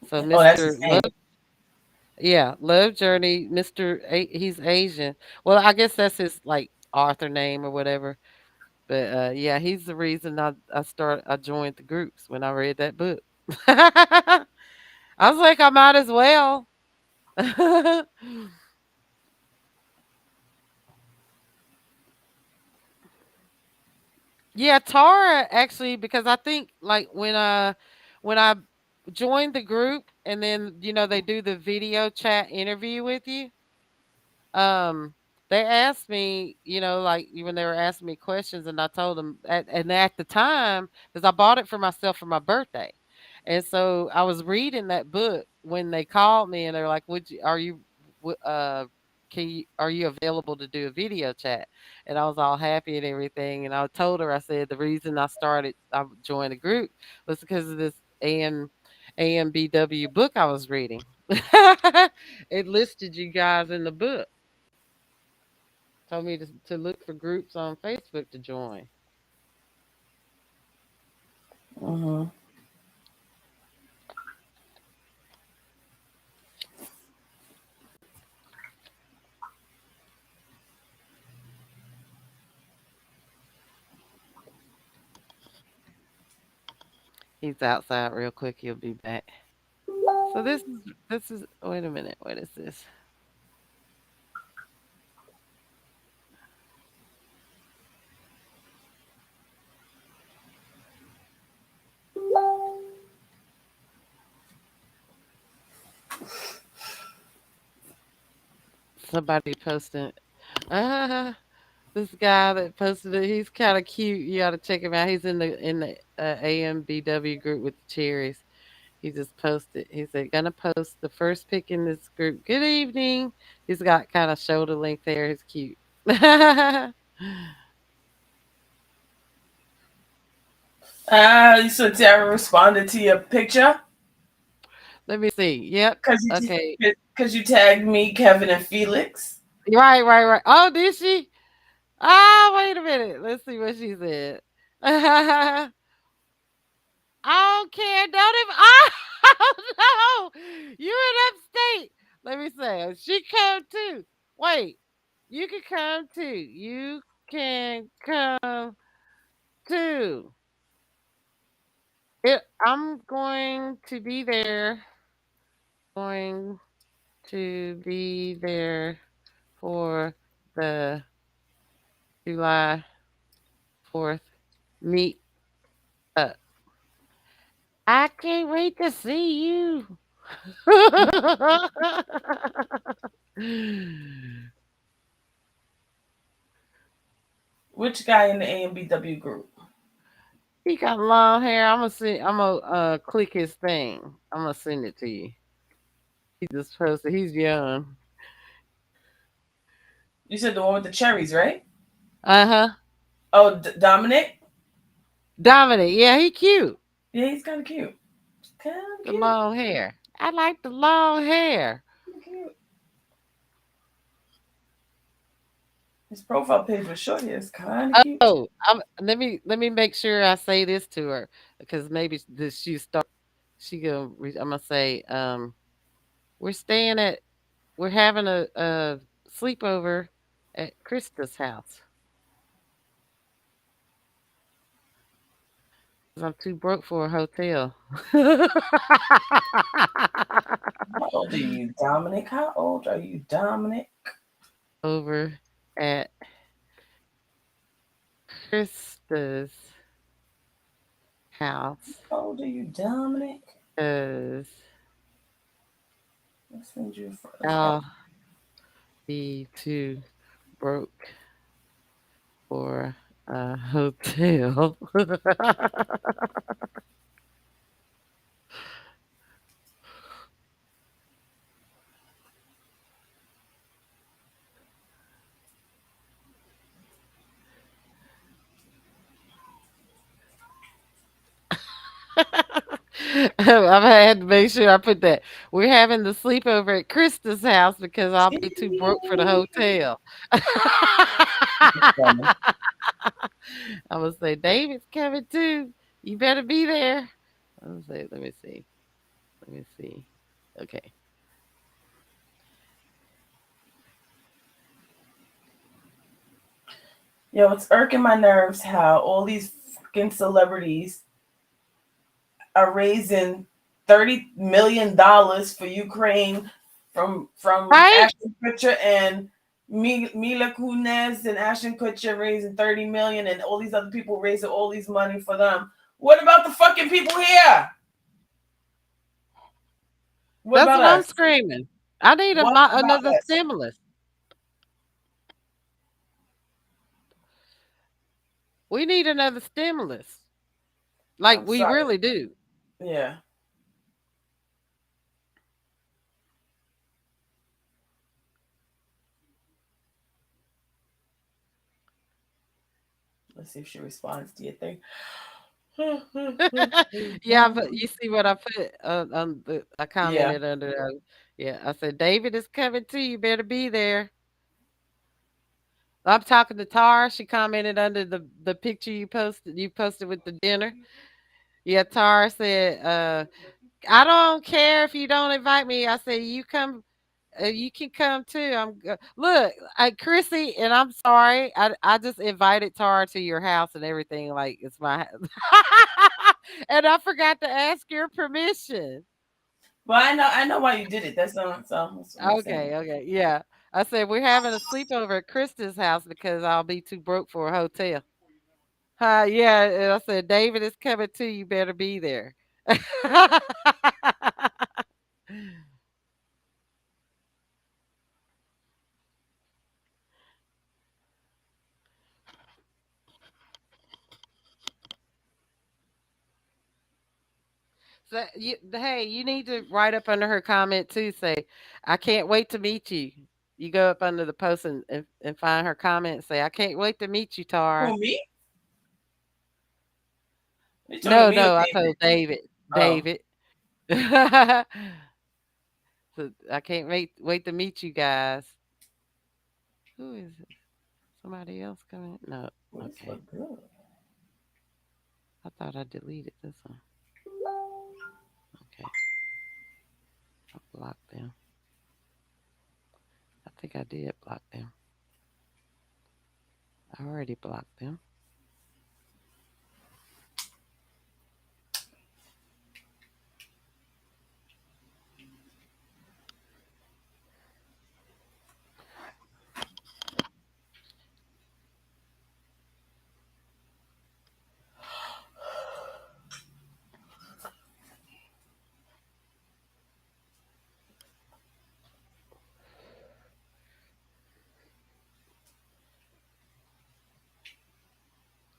So Oh, that's Mister his Love. name. Yeah, Love Journey, he's Asian. Well, I guess that's his like author name or whatever. But yeah, he's the reason I joined the groups when I read that book. I was like, I might as well. Yeah, Tara actually, because I think like when I joined the group and then they do the video chat interview with you. Um, they asked me, like when they were asking me questions, and I told them, and at the time, because I bought it for myself for my birthday, and so I was reading that book when they called me, and they're like, "Would you? Are you? Are you available to do a video chat?" And I was all happy and everything, and I told her, I said, the reason I joined the group was because of this AMBW book I was reading. It listed you guys in the book. Told me to look for groups on Facebook to join. Hmm. He's outside real quick. He'll be back. So this is wait a minute. What is this? Somebody posted. Uh, this guy that posted it. He's kind of cute. You got to check him out. He's in the AMBW group with the cherries. He just posted. He said, "Gonna post the first pic in this group. Good evening." He's got kind of shoulder length hair. He's cute. So Tara responded to your picture Let me see. Yep. Okay. because you tagged me, Kevin, and Felix. Right, right, right. Oh, did she? Ah, wait a minute. Let's see what she said. I don't care. Don't even. Oh, no. You in upstate. Let me say. She come too. Wait. You can come too. You can come too. I'm going to be there. Going to be there for the July 4th meet up. I can't wait to see you. Which guy in the AMBW group? He got long hair. I'm gonna click his thing. I'm gonna send it to you. He just posted. He's young. You said the one with the cherries, right? Uh-huh. Oh, Dominic? Dominic. Yeah, he cute. Yeah, he's kind of cute. Kind of The cute. long hair. I like the long hair. Cute. His profile page was short. It's kind of cute. Oh, let me make sure I say this to her because maybe this she start. She gonna. I'm gonna say. We're staying at. We're having a sleepover at Krista's house. 'Cause I'm too broke for a hotel. How old are you, Dominic? How old are you, Dominic? Over at Krista's house. How old are you, Dominic? Cause Let's send you a I'll be too broke for a hotel. I've had to make sure I put that. We're having the sleepover at Krista's house because I'll be too broke for the hotel. I'm gonna say David's coming too. You better be there. I'm gonna say, let me see. Let me see. Okay. Yo, it's irking my nerves how all these fucking celebrities are raising $30 million for Ukraine from Right? Ashton Kutcher and Mila Kunis and Ashton Kutcher raising 30 million and all these other people raising all these money for them. What about the fucking people here? What That's about what I'm us? screaming. I need What about another us? stimulus. We need another stimulus. Like I'm we sorry. really do. Yeah. Let's see if she responds to your thing. Yeah, but you see what I put I Yeah. commented under yeah, I said David is coming too. You better be there. I'm talking to Tara. She commented under the picture you posted. You posted with the dinner. Yeah, Tara said, "I don't care if you don't invite me." I said, "You come, you can come too." Look, Chrissy, and I'm sorry. I just invited Tara to your house and everything. Like it's my, and I forgot to ask your permission. But I know why you did it. That's not so that's what I'm saying. Okay, okay, yeah. I said we're having a sleepover at Krista's house because I'll be too broke for a hotel. Yeah, and I said David is coming too. You better be there. So hey, you need to write up under her comment too. Say, I can't wait to meet you. You go up under the post and find her comment. And say, I can't wait to meet you, Tara. Who, me? You talking to No, me or no, I David? told David. Oh, David. So I can't wait to meet you guys. Who is it? Somebody else coming? No. well, this Okay. look good. I thought I deleted this one. Okay. I blocked them. I think I did block them. I already blocked them.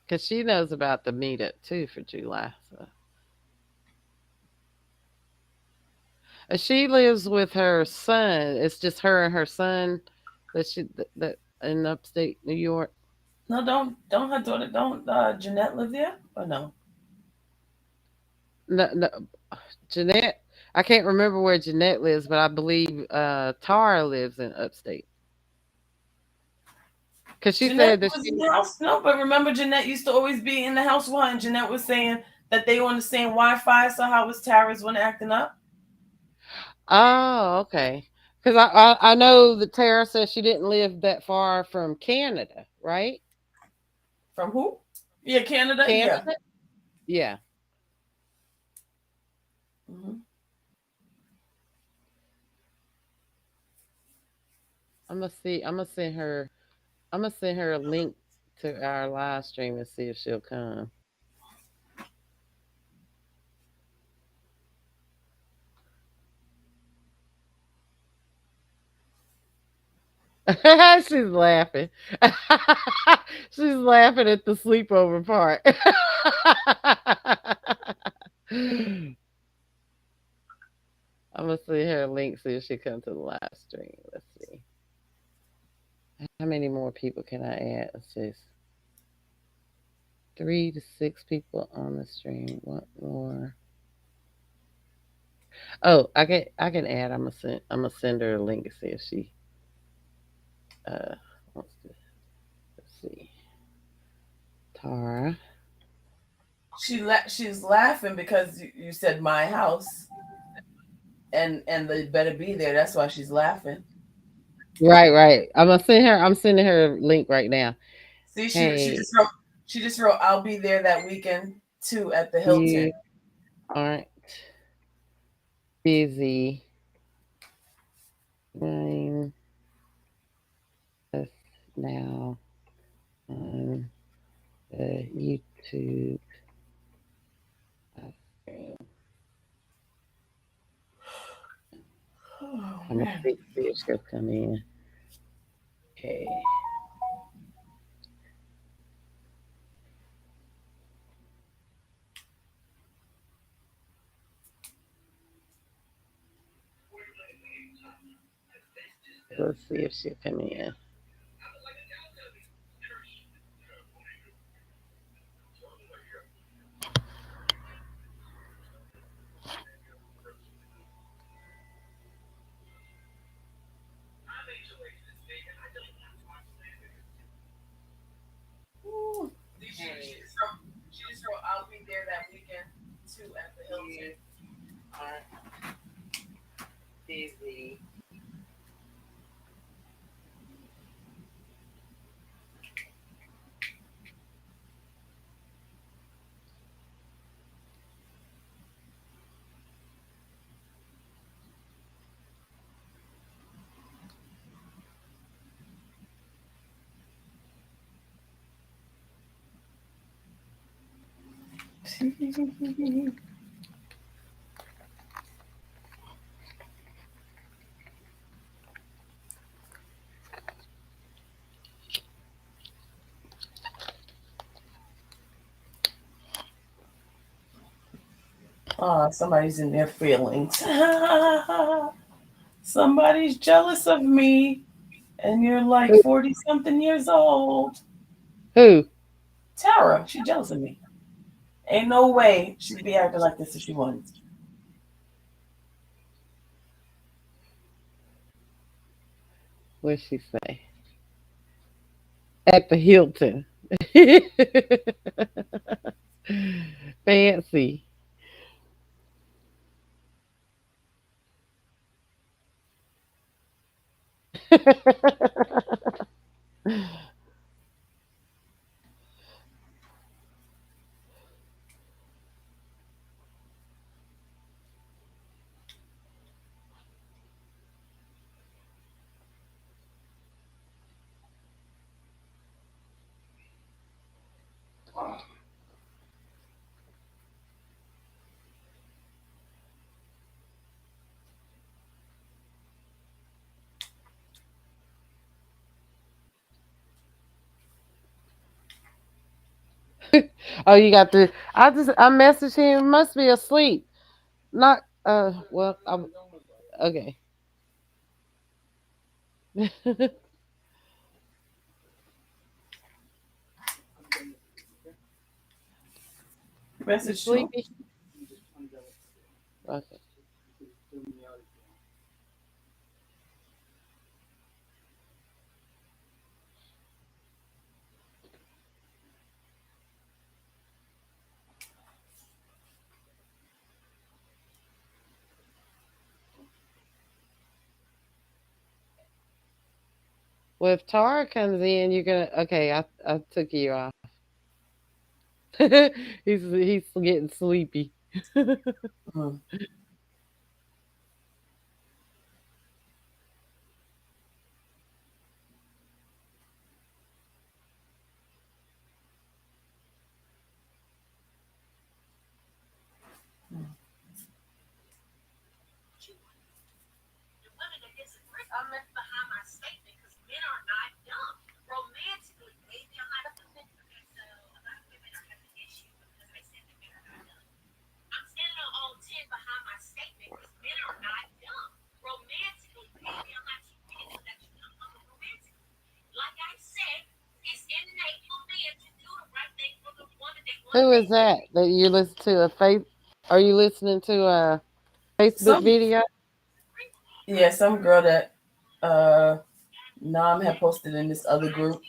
Because she knows about the meetup too for July. So. She lives with her son. It's just her and her son that in upstate New York. No, don't her daughter, don't Jeanette live there? Or no? No, no, Jeanette. I can't remember where Jeanette lives, but I believe Tara lives in upstate. Because she Jeanette said that was she. in the house. No, but remember Jeanette used to always be in the house with her, and Jeanette was saying that they were on the same Wi-Fi. So how was Tara's one acting up? Oh, okay. Because I know that Tara said she didn't live that far from Canada, right? From who? Yeah, Canada. Yeah. Canada. Yeah. Hmm. I'm gonna see. I'm gonna send her. I'm gonna send her a link to our live stream and see if she'll come. She's laughing. She's laughing at the sleepover part. I'm gonna send her a link see if she comes to the live stream. Let's see. How many more people can I add? Let's see. 3 to 6 people on the stream. What more? Oh, I can add. I'm gonna send her a link and see if she uh wants to. Let's see. Tara. She's laughing because you said my house, and they better be there. That's why she's laughing. Right, right. I'm sending her a link right now. See, Hey, she just wrote I'll be there that weekend too at the you Hilton. aren't busy. Join us now on the YouTube stream. Oh, I'm gonna man. see if she'll come in. Okay. Let's see if she'll come in. Ooh. She just wrote I'll be there that weekend too at the Hilton. Aren't busy. Oh, somebody's in their feelings. Somebody's jealous of me, and you're like 40 something years old. Who? Tara, she's jealous of me. Ain't no way she'd be acting like this if she wanted to. What'd she say? At the Hilton. Fancy. Oh, you got the. I messaged him. Must be asleep. Not. Well. Okay. Message to him. Sleepy. Okay. Well, if Tara comes in, you're gonna. Okay, I took you off. He's getting sleepy. Hmm. Who is that you listen to a face? Are you listening to a Facebook Some video? Yeah, some girl that Nam had posted in this other group.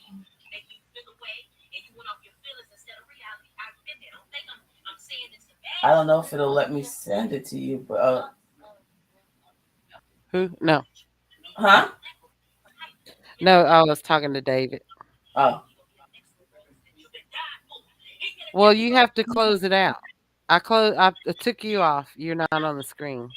I don't know if it'll let me send it to you, but Who? No, huh? no. I was talking to David. Oh, Well, you have to close it out. I took you off. You're not on the screen.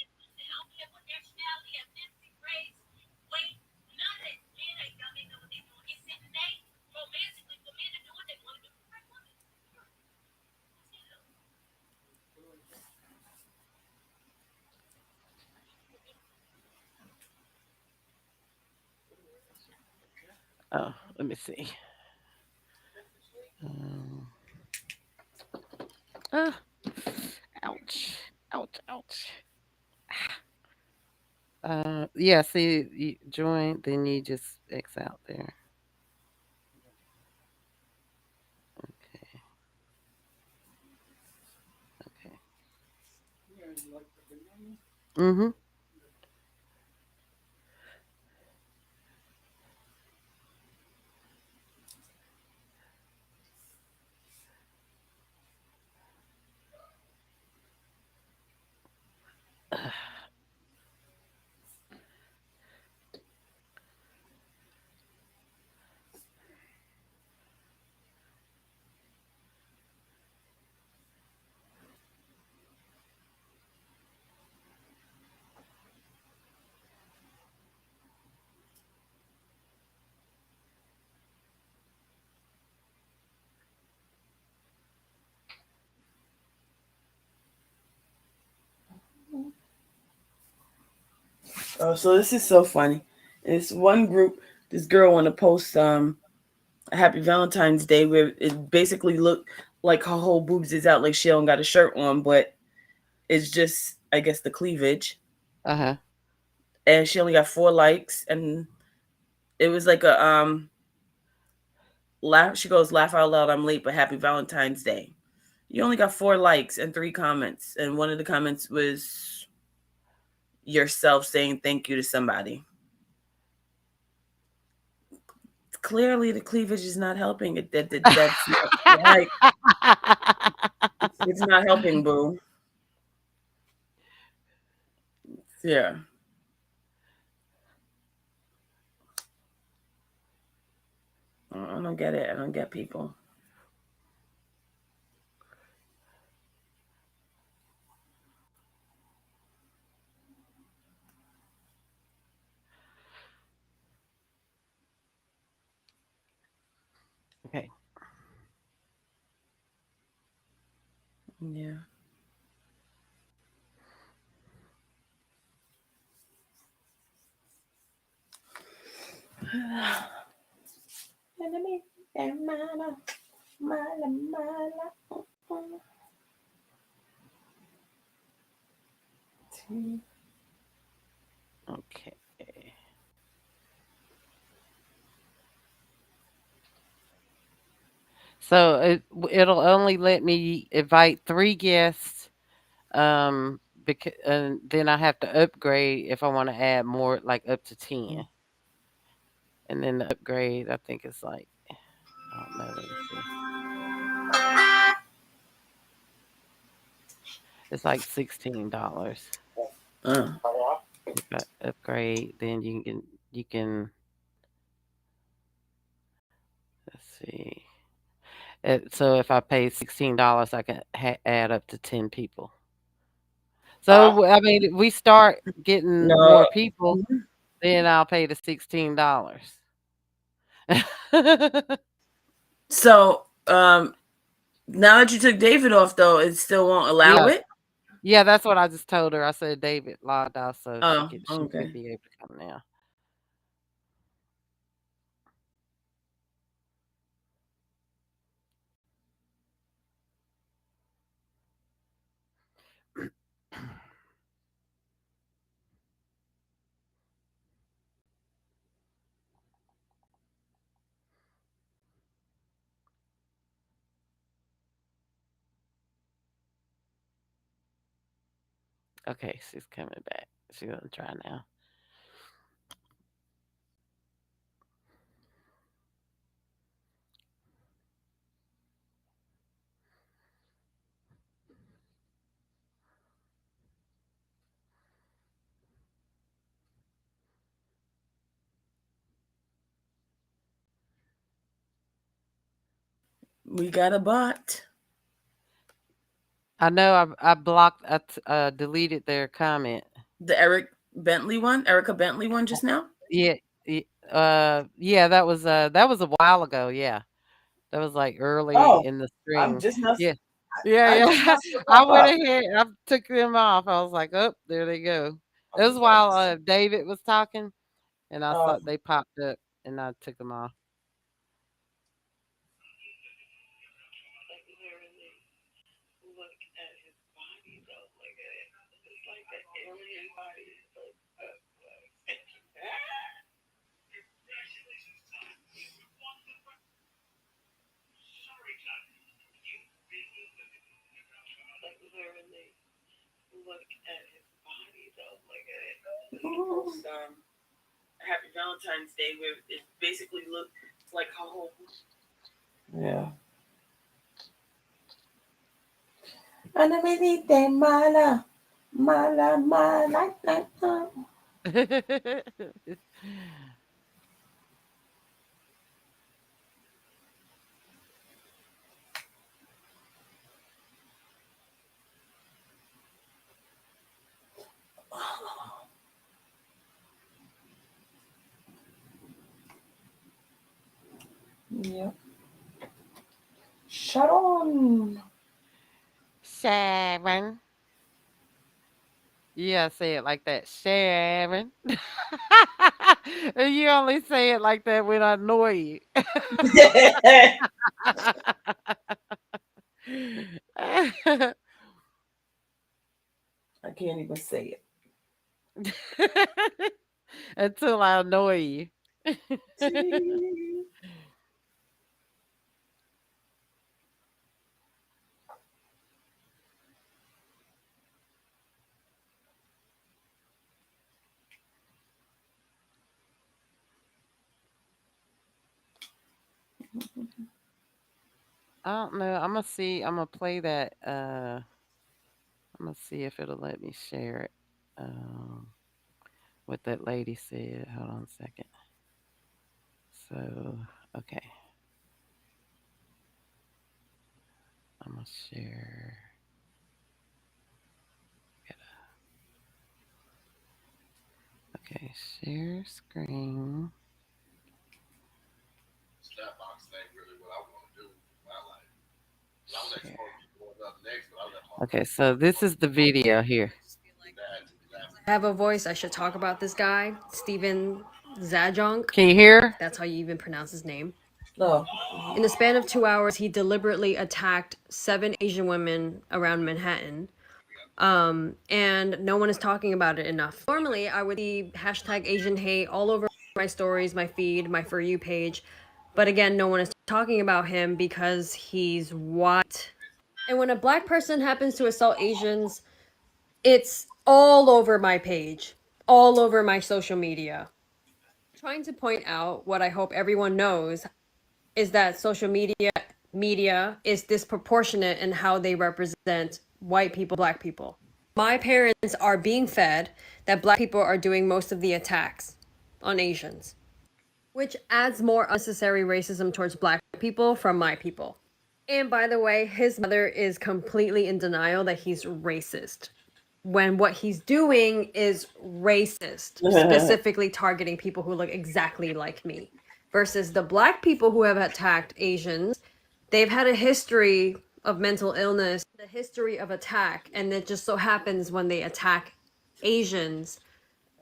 Oh, let me see. Um, ah, ouch, ouch, ouch. Yeah. See, you join, then you just X out there. Okay, okay. Mm-hmm. so this is so funny. It's one group. This girl want to post a Happy Valentine's Day where it basically looked like her whole boobs is out, like she don't got a shirt on, but It's just, I guess, the cleavage. Uh-huh. And she only got 4 likes, and it was like a laugh. She goes, "Laugh out loud, I'm late, but happy Valentine's Day." You only got 4 likes and 3 comments, and one of the comments was yourself saying thank you to somebody. Clearly, the cleavage is not helping. That's not right. It's not helping, boo. Yeah. I don't get it. I don't get people. Okay. Yeah. Okay. So it'll only let me invite 3 guests. Because and then I have to upgrade if I want to add more, like up to 10. And then the upgrade, I think it's like, I don't know. Let me see. It's like $16. Uh. If I upgrade, then you can let's see. So if I pay $16, I can add up to 10 people. So I mean, if we start getting more No. people, then I'll pay the $16. So, now that you took David off, though, it still won't allow Yeah. it. Yeah, that's what I just told her. I said David logged out, so Oh, she okay. should be able to come now. Okay, she's coming back. She's gonna try now. We got a bot. I know I blocked, deleted their comment. The Erica Bentley one just now. Yeah, yeah, that was a while ago. Yeah, that was like early Oh, in the I'm stream. just not. Yeah, yeah, I just yeah. not see it I pop went up. ahead. I took them off. I was like, oh, there they go. It was while David was talking, and I saw they popped up, and I took them off. Happy Valentine's Day, where it basically looks like home. Yeah. Anamite mala, mala, mala, mala. Yep. Sharon. Sharon. Yeah, say it like that, Sharon. And you only say it like that when I annoy you. I can't even say it. Until I annoy you. I don't know. I'm gonna see. I'm gonna play that. I'm gonna see if it'll let me share it. Um, what that lady said. Hold on a second. So, okay, I'm gonna share. Okay, share screen. Snapbox ain't really what I want to do in my life. I was Share. supposed to be going up next, but I let my Okay, so this is the video here. I have a voice. I should talk about this guy, Steven Zajonc. Can you hear? That's how you even pronounce his name. No. In the span of 2 hours, he deliberately attacked 7 Asian women around Manhattan. And no one is talking about it enough. Normally, I would see hashtag Asian hate all over my stories, my feed, my For You page. But again, no one is talking about him because he's white. And when a black person happens to assault Asians, it's all over my page, all over my social media. Trying to point out what I hope everyone knows is that social media is disproportionate in how they represent white people, black people. My parents are being fed that black people are doing most of the attacks on Asians, which adds more unnecessary racism towards black people from my people. And by the way, his mother is completely in denial that he's racist, when what he's doing is racist, specifically targeting people who look exactly like me. Versus the black people who have attacked Asians, they've had a history of mental illness, a history of attack, and it just so happens when they attack Asians,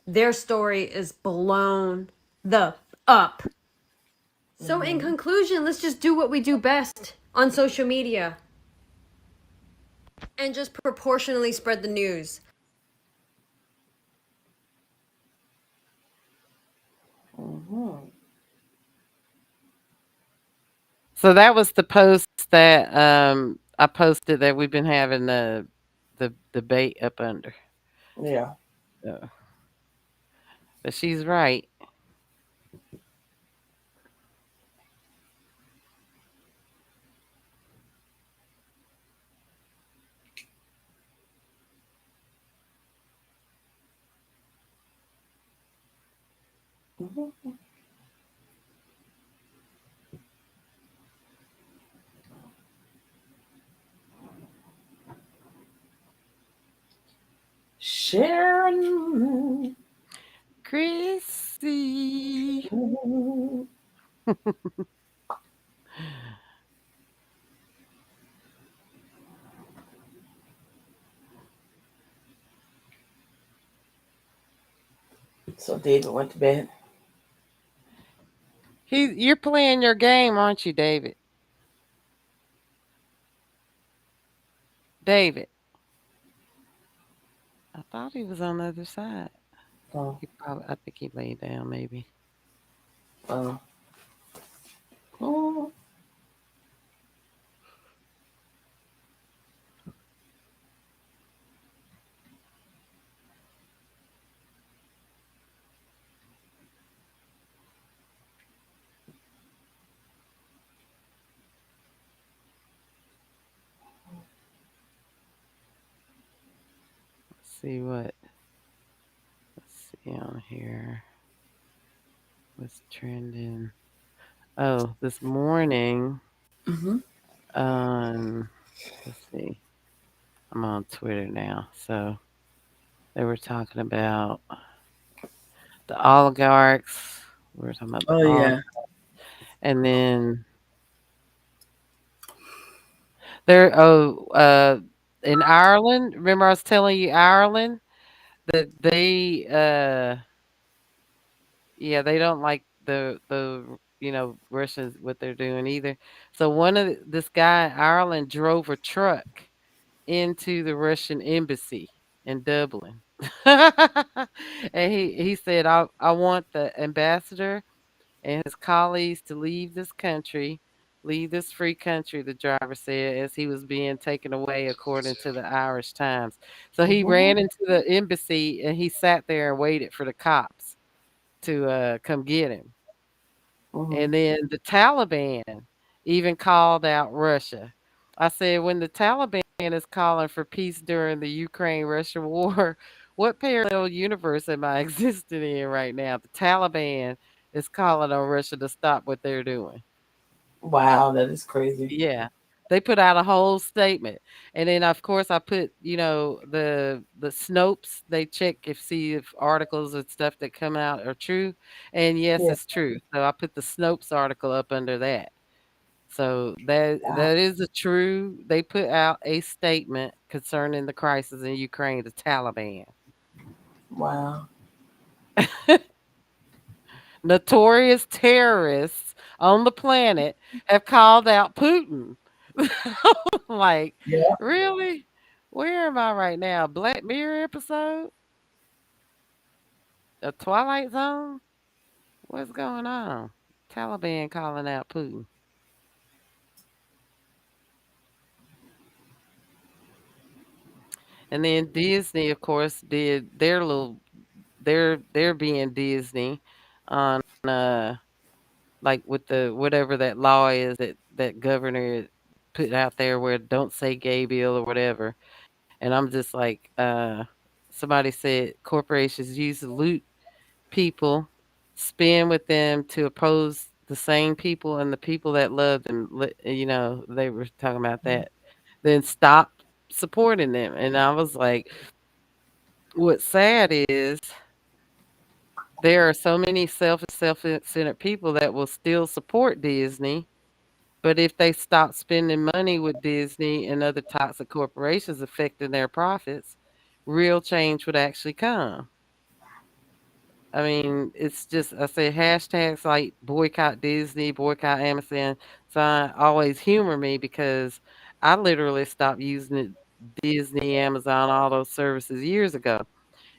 their story is blown the up. So in conclusion, let's just do what we do best on social media and just proportionally spread the news. So that was the post that I posted that we've been having the debate up under. Yeah. But she's right. Sharon. Chrissy. So David went to bed. You're playing your game, aren't you, David? David. I thought he was on the other side. Oh. I think he laid down maybe. Oh. See what. Let's see on here. What's trending? Oh, this morning. Let's see. I'm on Twitter now, so they were talking about the oligarchs. We were talking about the oligarchs. And then there. In Ireland. Remember, I was telling you Ireland that they yeah, they don't like the Russians what they're doing either. So this guy in Ireland drove a truck into the Russian embassy in Dublin. And he said, I want the ambassador and his colleagues to leave this country, leave this free country, the driver said, as he was being taken away, according to the Irish Times. So he Mhm. ran into the embassy and he sat there and waited for the cops to come get him. Mhm. And then the Taliban even called out Russia. I said, when the Taliban is calling for peace during the Ukraine Russia war, what parallel universe am I existing in right now? The Taliban is calling on Russia to stop what they're doing. Wow, that is crazy. Yeah. They put out a whole statement. And then of course I put, the Snopes, they check if see if articles and stuff that come out are true. And yes, Yeah. it's true. So I put the Snopes article up under that. So that is a true. They put out a statement concerning the crisis in Ukraine, the Taliban. Wow. Notorious terrorists on the planet have called out Putin. Like, Yeah. really? Where am I right now? Black Mirror episode? A Twilight Zone? What's going on? Taliban calling out Putin. And then Disney, of course, did their little they're being Disney on like with the whatever that law is that governor put out there where don't say gay bill or whatever. And I'm just like, somebody said corporations use to loot people, spend with them to oppose the same people and the people that love them. They were talking about that. Then stop supporting them. And I was like, what's sad is there are so many self-centered people that will still support Disney, but if they stop spending money with Disney and other toxic corporations affecting their profits, real change would actually come. I mean, it's just I say hashtags like boycott Disney, boycott Amazon sign always humor me because I literally stopped using Disney, Amazon, all those services years ago.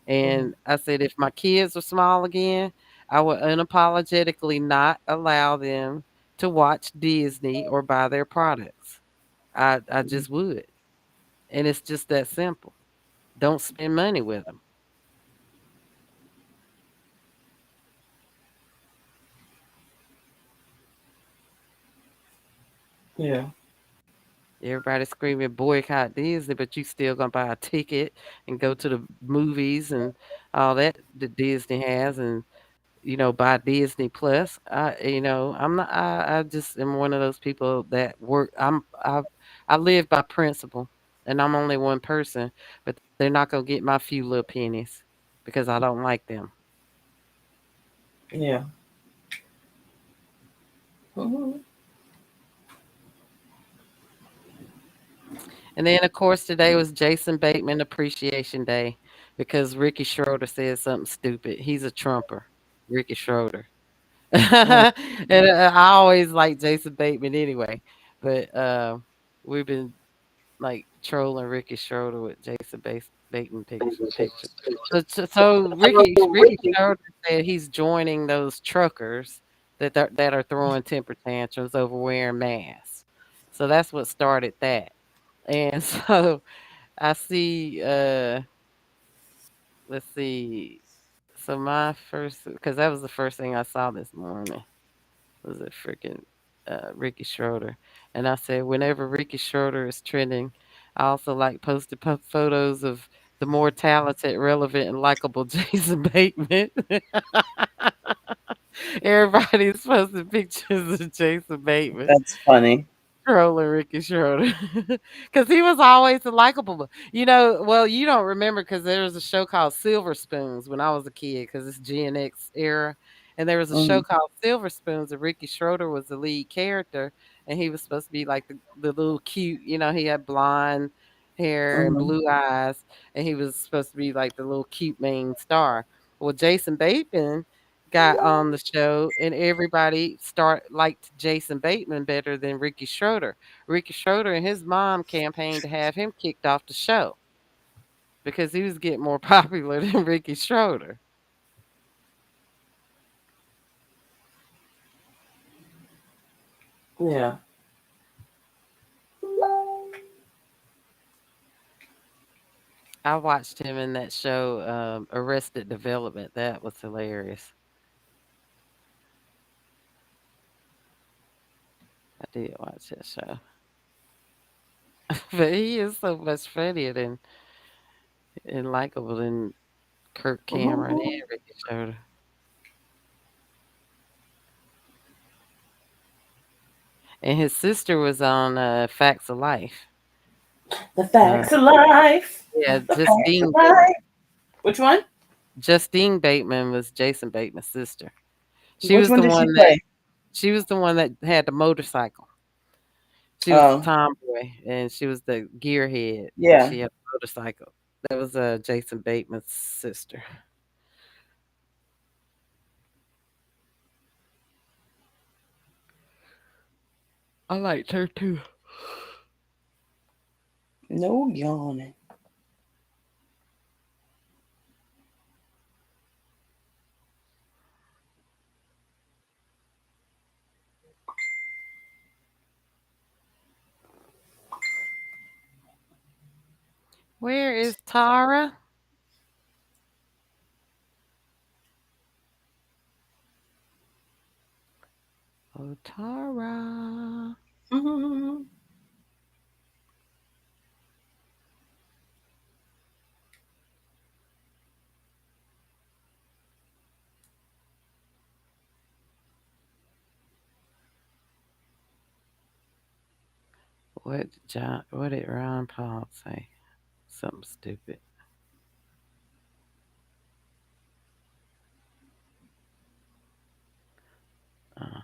Mhm. And I said, if my kids are small again, I would unapologetically not allow them to watch Disney or buy their products. I Mhm. just would. And it's just that simple. Don't spend money with them. Yeah. Everybody screaming boycott Disney, but you still gonna buy a ticket and go to the movies and all that Disney has and buy Disney Plus. I'm not. I just am one of those people that work. I live by principle, and I'm only one person, but they're not gonna get my few little pennies because I don't like them. Yeah. Mhm. And then, of course, today was Jason Bateman Appreciation Day because Ricky Schroeder said something stupid. He's a Trumper, Ricky Schroeder. Mhm. And I always like Jason Bateman anyway, but we've been like trolling Ricky Schroeder with Jason Bateman picture. So Ricky Schroeder said he's joining those truckers that are throwing temper tantrums over wearing masks. So that's what started that. And so I see let's see. So my first because that was the first thing I saw this morning was a freaking Ricky Schroeder. And I said, whenever Ricky Schroeder is trending, I also like posting photos of the more talented, relevant, and likable Jason Bateman. Everybody's posting pictures of Jason Bateman. That's funny. Trolling Ricky Schroeder because he was always a likable. Well, you don't remember because there was a show called Silver Spoons when I was a kid because it's Gen X era, and there was a show Mhm. called Silver Spoons, and Ricky Schroeder was the lead character, and he was supposed to be like the little cute. He had blonde hair and Mhm. blue eyes, and he was supposed to be like the little cute main star. Well, Jason Bateman got on the show and everybody liked Jason Bateman better than Ricky Schroeder. Ricky Schroeder and his mom campaigned to have him kicked off the show. because he was getting more popular than Ricky Schroeder. Yeah. I watched him in that show, Arrested Development. That was hilarious. I did watch that show. But he is so much funnier than and likable than Kirk Cameron and Ricky Schroeder. And his sister was on Facts of Life. The Facts of Life. Yeah, The Facts of Justine Life. Which one? Justine Bateman was Jason Bateman's sister. She Which was one the did she one that play? she was the one that had the motorcycle. She was the Oh, tomboy, and she was the gearhead, and yeah. she had a motorcycle. That was Jason Bateman's sister. I liked her too. No yawning. Where is Tara? Oh, Tara. Mhm. What did Ron Paul say? Something stupid. Uh,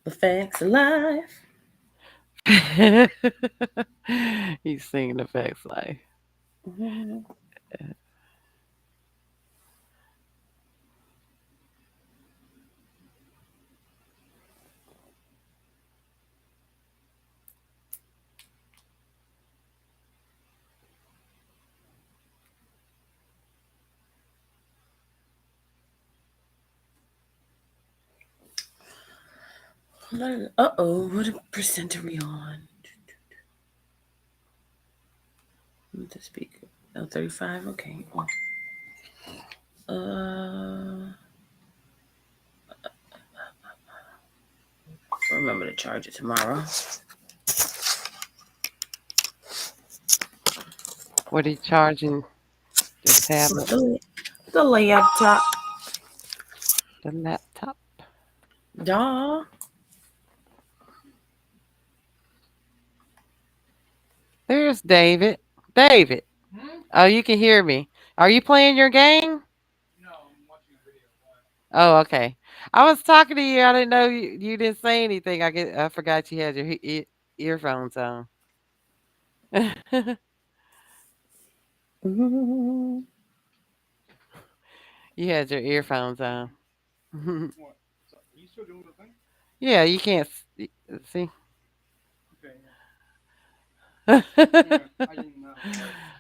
The Facts of Life. He's singing the Facts Life. Mhm. Uh-oh, what percent are we on? The speaker. Oh, 35? Okay. Remember to charge it tomorrow. What are you charging the tablet? The laptop. The laptop? Duh. There's David. David. Oh, you can hear me. Are you playing your game? Oh, okay. I was talking to you. I didn't know you didn't say anything. I forgot you had your earphones on. Mhm. You had your earphones on. Yeah, you can't see. What?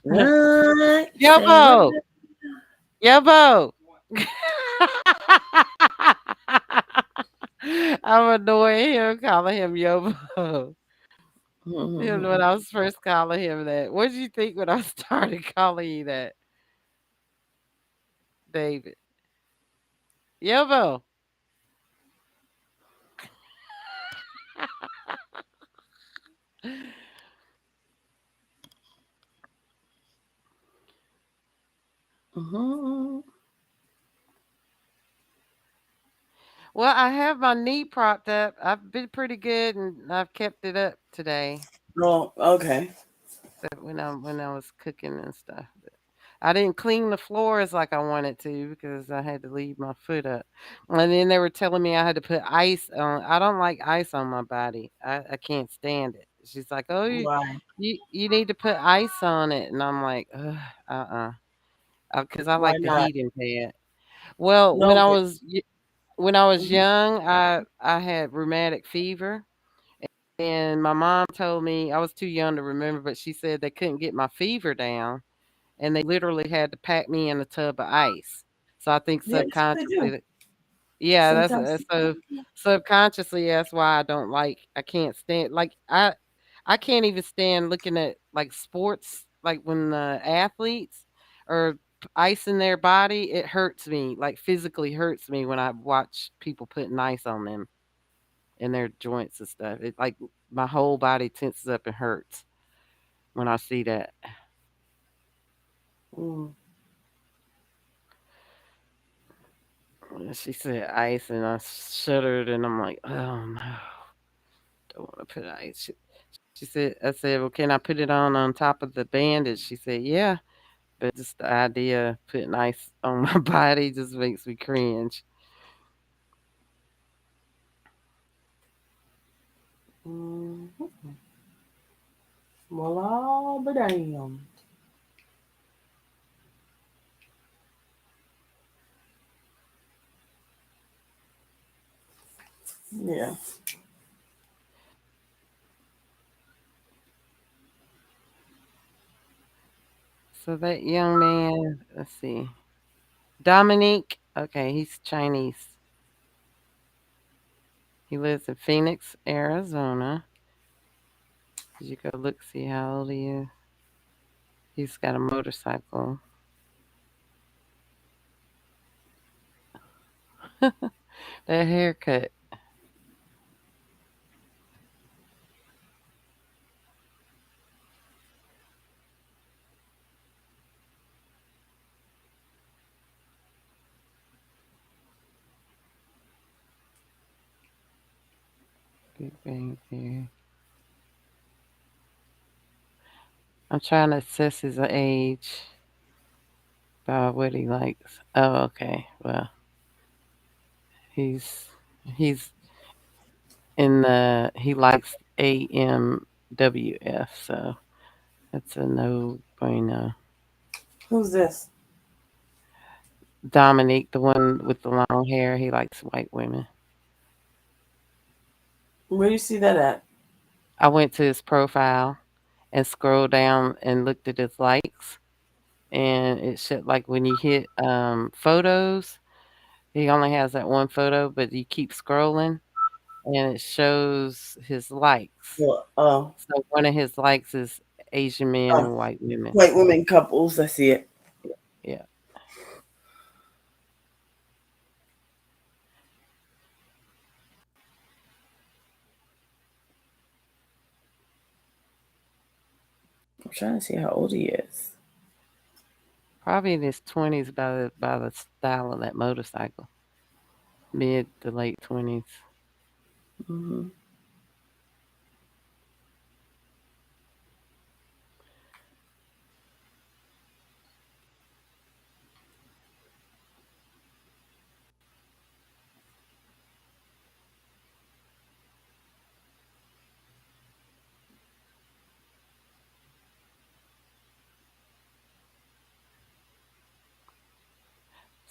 Say what? Yobo, Yobo. I'm annoying him calling him Yobo. You know, when Mhm. I was first calling him that. What did you think when I started calling you that, David? Yobo. Mhm. Well, I have my knee propped up. I've been pretty good, and I've kept it up today. Oh, okay. But when I was cooking and stuff, but I didn't clean the floors like I wanted to because I had to leave my foot up. And then they were telling me I had to put ice on. I don't like ice on my body. I can't stand it. She's like, "Oh, Why? you need to put ice on it," and I'm like, ugh, because I Why like the not? heating pad. Well, No, but when I was mhm. young, I had rheumatic fever, and my mom told me I was too young to remember, but she said they couldn't get my fever down, and they literally had to pack me in a tub of ice. So I think Yeah, that's what they subconsciously, do. yeah, Sometimes. so subconsciously that's why I don't like. I can't stand like I can't even stand looking at like sports, like when the athletes are icing their body. It hurts me, like physically hurts me when I watch people putting ice on them in their joints and stuff. It like my whole body tenses up and hurts when I see that. Mm. And she said ice, and I shuddered, and I'm like, oh no, don't want to put ice. She said, I said, well, can I put it on top of the bandage? She said, yeah, but just the idea of putting ice on my body just makes me cringe. Mhm. Well, I'll be damned. Yeah. So that young man, let's see, Dominique, okay, he's Chinese. He lives in Phoenix, Arizona. Did you go look, see how old he is? He's got a motorcycle. That haircut. Big Bang Theory. I'm trying to assess his age by what he likes. Oh, okay. Well, he's he's he likes AMWF, so that's a no bueno. Who's this? Dominique, the one with the long hair, he likes white women. Where do you see that at? I went to his profile and scrolled down and looked at his likes, and it showed like when you hit photos, he only has that one photo, but you keep scrolling and it shows his likes. Well, oh, So one of his likes is Asian men oh, and white women. white women couples. I see it. Yeah. I'm trying to see how old he is. Probably in his 20s by the style of that motorcycle. Mid to late 20s. Hmm.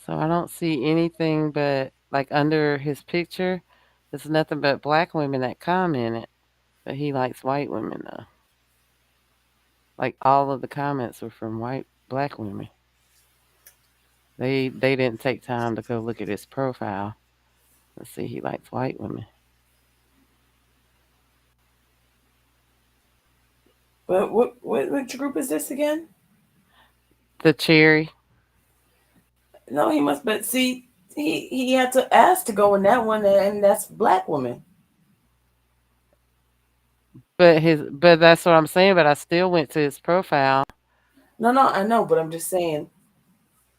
So I don't see anything but like under his picture, there's nothing but black women that commented. But he likes white women though. Like all of the comments were from white black women. They didn't take time to go look at his profile. Let's see, he likes white women. But which group is this again? The cherry. No, he must. But see, he had to ask to go in that one, and that's black woman. But that's what I'm saying, but I still went to his profile. No, no, I know, but I'm just saying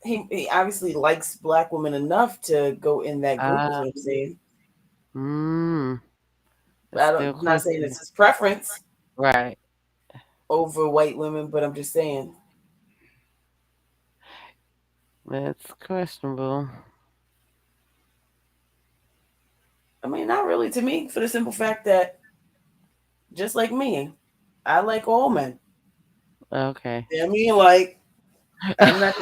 he obviously likes black women enough to go in that group. Is Ah, what I'm saying. mm, But that's still I'm not saying it's questionable. his preference Right. over white women, but I'm just saying. That's questionable. I mean, not really to me, for the simple fact that just like me, I like all men. Okay. I mean, like I'm not,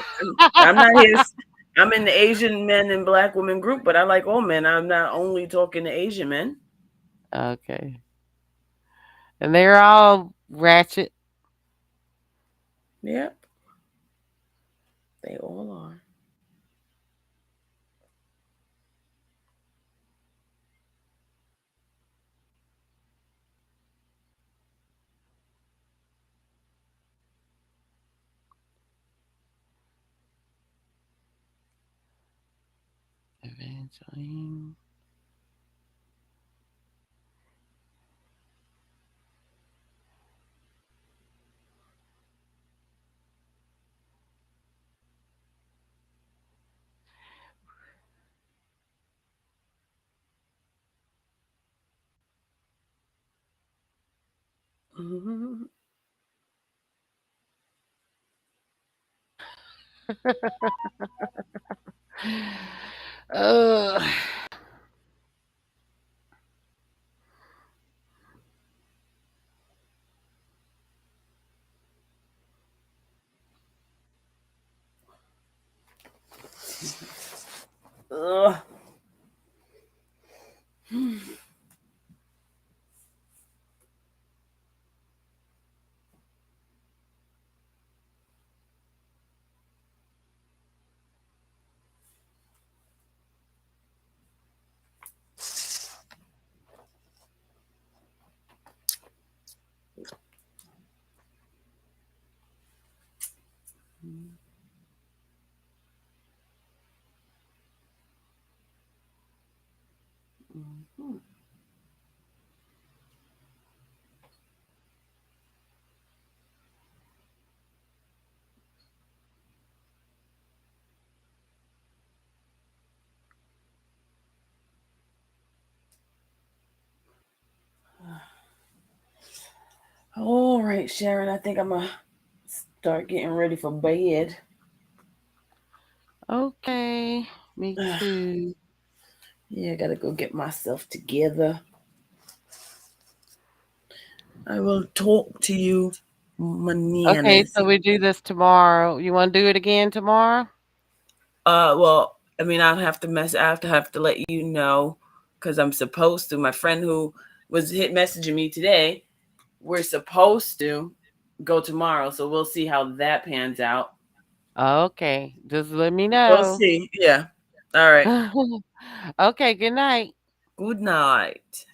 I'm not his. I'm in the Asian men and black women group, but I like all men. I'm not only talking to Asian men. Okay. And they're all ratchet. Yep. They all are. Evangeline. Mhm. Ugh. Ugh. Mhm. All right, Sharon. I think I'm gonna start getting ready for bed. Okay. Me too. Yeah, I gotta go get myself together. I will talk to you, Okay, bananas. so we do this tomorrow. You want to do it again tomorrow? Well, I mean, I have to let you know because I'm supposed to. My friend who was messaging me today, we're supposed to go tomorrow, so we'll see how that pans out. Okay. Just let me We'll know. see. Yeah. All right. Okay, good night. Good night.